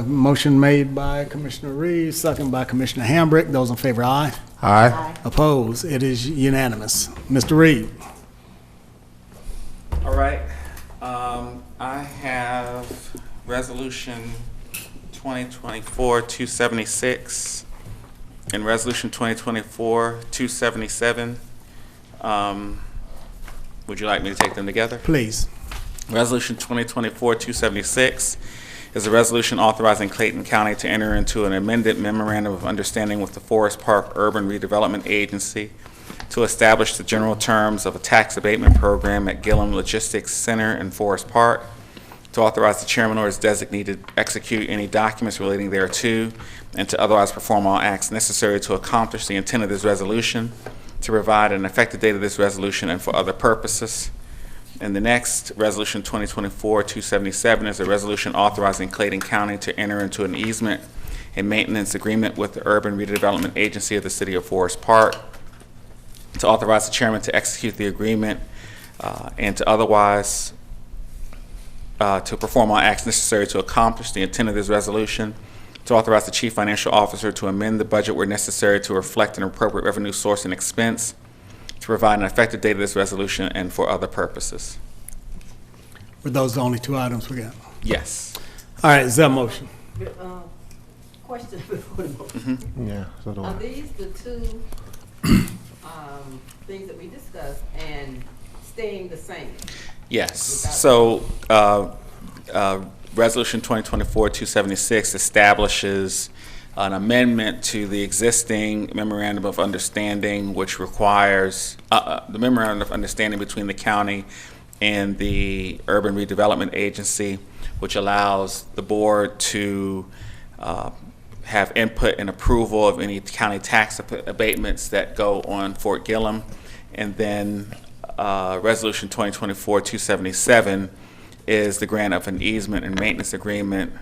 Speaker 1: Motion made by Commissioner Reed, second by Commissioner Hambrick. Those in favor, aye.
Speaker 20: Aye.
Speaker 1: Opposed? It is unanimous. Mr. Reed.
Speaker 13: All right. I have Resolution 2024-276 and Resolution 2024-277. Would you like me to take them together?
Speaker 1: Please.
Speaker 13: Resolution 2024-276 is a resolution authorizing Clayton County to enter into an amended memorandum of understanding with the Forest Park Urban Redevelopment Agency to establish the general terms of a tax abatement program at Gillum Logistics Center in Forest Park, to authorize the chairman or his designee to execute any documents relating thereto, and to otherwise perform all acts necessary to accomplish the intent of this resolution, to provide an effective date of this resolution and for other purposes. And the next, Resolution 2024-277, is a resolution authorizing Clayton County to enter into an easement and maintenance agreement with the Urban Redevelopment Agency of the City of Forest Park, to authorize the chairman to execute the agreement and to otherwise to perform all acts necessary to accomplish the intent of this resolution, to authorize the chief financial officer to amend the budget where necessary to reflect an appropriate revenue source and expense, to provide an effective date of this resolution and for other purposes.
Speaker 1: Were those the only two items we got?
Speaker 13: Yes.
Speaker 1: All right, is there a motion?
Speaker 4: Question before the motion.
Speaker 20: Yeah, so do
Speaker 4: Are
Speaker 20: I.
Speaker 4: these the two things that we discussed and staying the same?
Speaker 13: Yes. So Resolution 2024-276 establishes an amendment to the existing memorandum of understanding, which requires the memorandum of understanding between the county and the Urban Redevelopment Agency, which allows the board to have input and approval of any county tax abatements that go on Fort Gillem. And then Resolution 2024-277 is the grant of an easement and maintenance agreement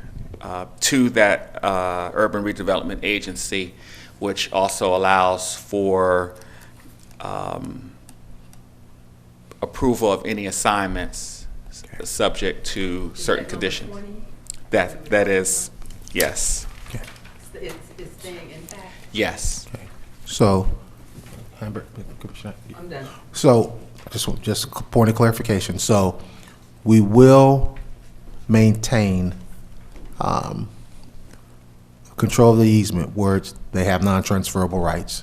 Speaker 13: to that Urban Redevelopment Agency, which also allows for approval of any assignments subject to certain conditions. That is, yes.
Speaker 4: It's staying intact.
Speaker 13: Yes.
Speaker 20: Okay. So,
Speaker 4: I'm done.
Speaker 20: so just a point of clarification. So, we will maintain control of the easement where they have non-transferable rights.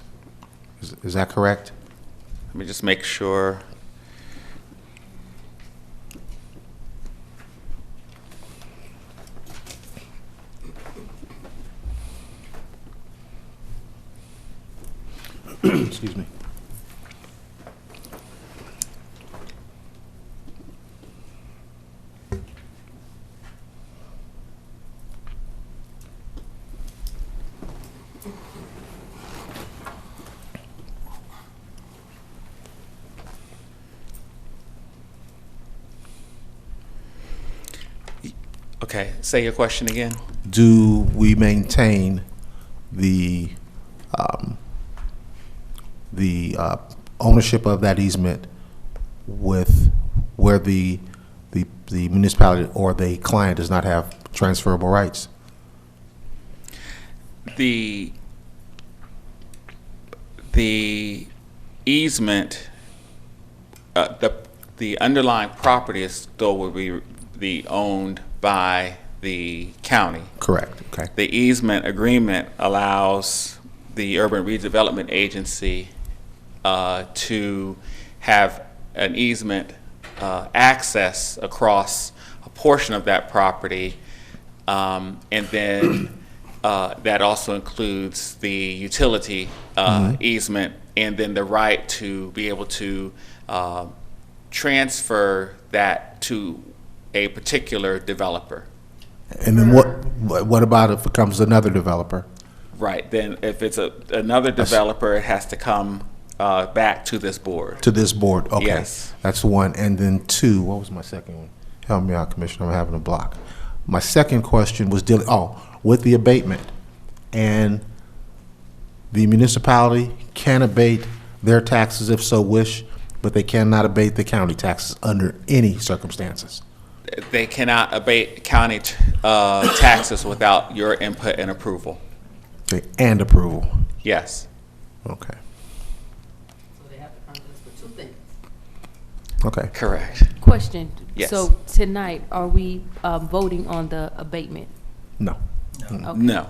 Speaker 20: Is that correct?
Speaker 13: Let me just make sure.
Speaker 20: Excuse me.
Speaker 13: Okay, say your question again.
Speaker 20: Do we maintain the ownership of that easement with where the municipality or the client does not have transferable rights?
Speaker 13: The easement, the underlying property is still will be owned by the county.
Speaker 20: Correct. Okay.
Speaker 13: The easement agreement allows the Urban Redevelopment Agency to have an easement access across a portion of that property, and then that also includes the utility easement, and then the right to be able to transfer that to a particular developer.
Speaker 20: And then what about if it becomes another developer?
Speaker 13: Right. Then if it's another developer, it has to come back to this board.
Speaker 20: To this board, okay.
Speaker 13: Yes.
Speaker 20: That's one. And then two, what was my second one? Help me out, Commissioner, I'm having a block. My second question was dealing, with the abatement. And the municipality can abate their taxes if so wish, but they cannot abate the county taxes under any circumstances.
Speaker 13: They cannot abate county taxes without your input and approval.
Speaker 20: Okay, and approval.
Speaker 13: Yes.
Speaker 20: Okay.
Speaker 4: So they have to come to us for two things.
Speaker 20: Okay.
Speaker 13: Correct.
Speaker 21: Question.
Speaker 13: Yes.
Speaker 21: So tonight, are we voting on the abatement?
Speaker 20: No.
Speaker 21: Okay.
Speaker 13: No.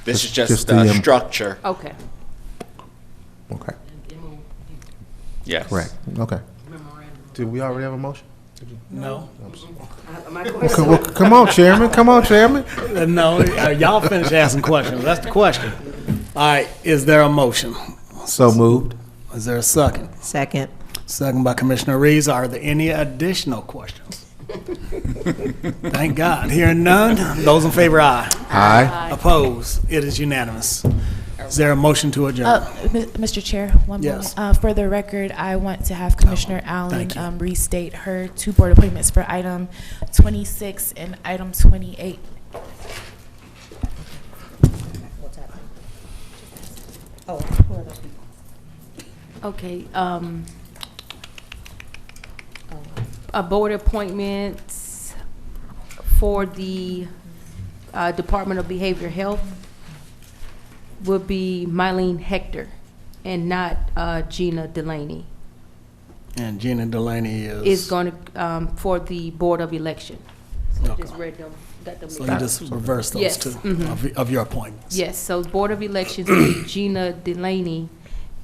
Speaker 13: This is just
Speaker 20: Just
Speaker 13: the
Speaker 20: the,
Speaker 13: structure.
Speaker 21: Okay.
Speaker 20: Okay.
Speaker 13: Yes.
Speaker 20: Correct. Okay. Did we already have a motion?
Speaker 1: No.
Speaker 20: Well, come on, Chairman. Come on, Chairman.
Speaker 1: No, y'all finish asking questions. That's the question. All right, is there a motion?
Speaker 20: So moved.
Speaker 1: Is there a second?
Speaker 17: Second.
Speaker 1: Second by Commissioner Reeves. Are there any additional questions? Thank God. Hearing none, those in favor, aye.
Speaker 20: Aye.
Speaker 1: Opposed? It is unanimous. Is there a motion to adjourn?
Speaker 3: Mr. Chair, one
Speaker 1: Yes.
Speaker 3: moment. For the record, I want to have Commissioner Allen
Speaker 1: Thank you.
Speaker 3: restate her two board appointments for item 26 and item 28.
Speaker 17: What's happening? Oh, who are those people?
Speaker 21: Okay, board appointments for the Department of Behavioral Health would be Mylene Hector and not Gina Delaney.
Speaker 1: And Gina Delaney
Speaker 21: Is going to, for the Board of Election. So I just read them, got them.
Speaker 1: So you just reverse those
Speaker 21: Yes,
Speaker 1: two
Speaker 21: mhm.
Speaker 1: of your appointments.
Speaker 21: Yes, so Board of Elections will be Gina Delaney,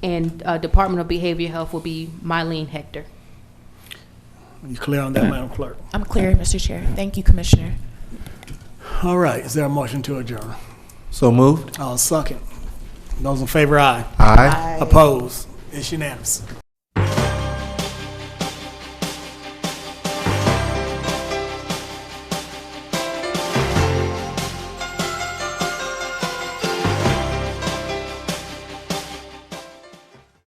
Speaker 21: and Department of Behavioral Health will be Mylene Hector.
Speaker 1: You clear on that, Madam Clerk?
Speaker 3: I'm clear, Mr. Chair. Thank you, Commissioner.
Speaker 1: All right, is there a motion to adjourn?
Speaker 20: So moved.
Speaker 1: I'll second. Those in favor, aye.
Speaker 20: Aye.
Speaker 1: Opposed? It's unanimous.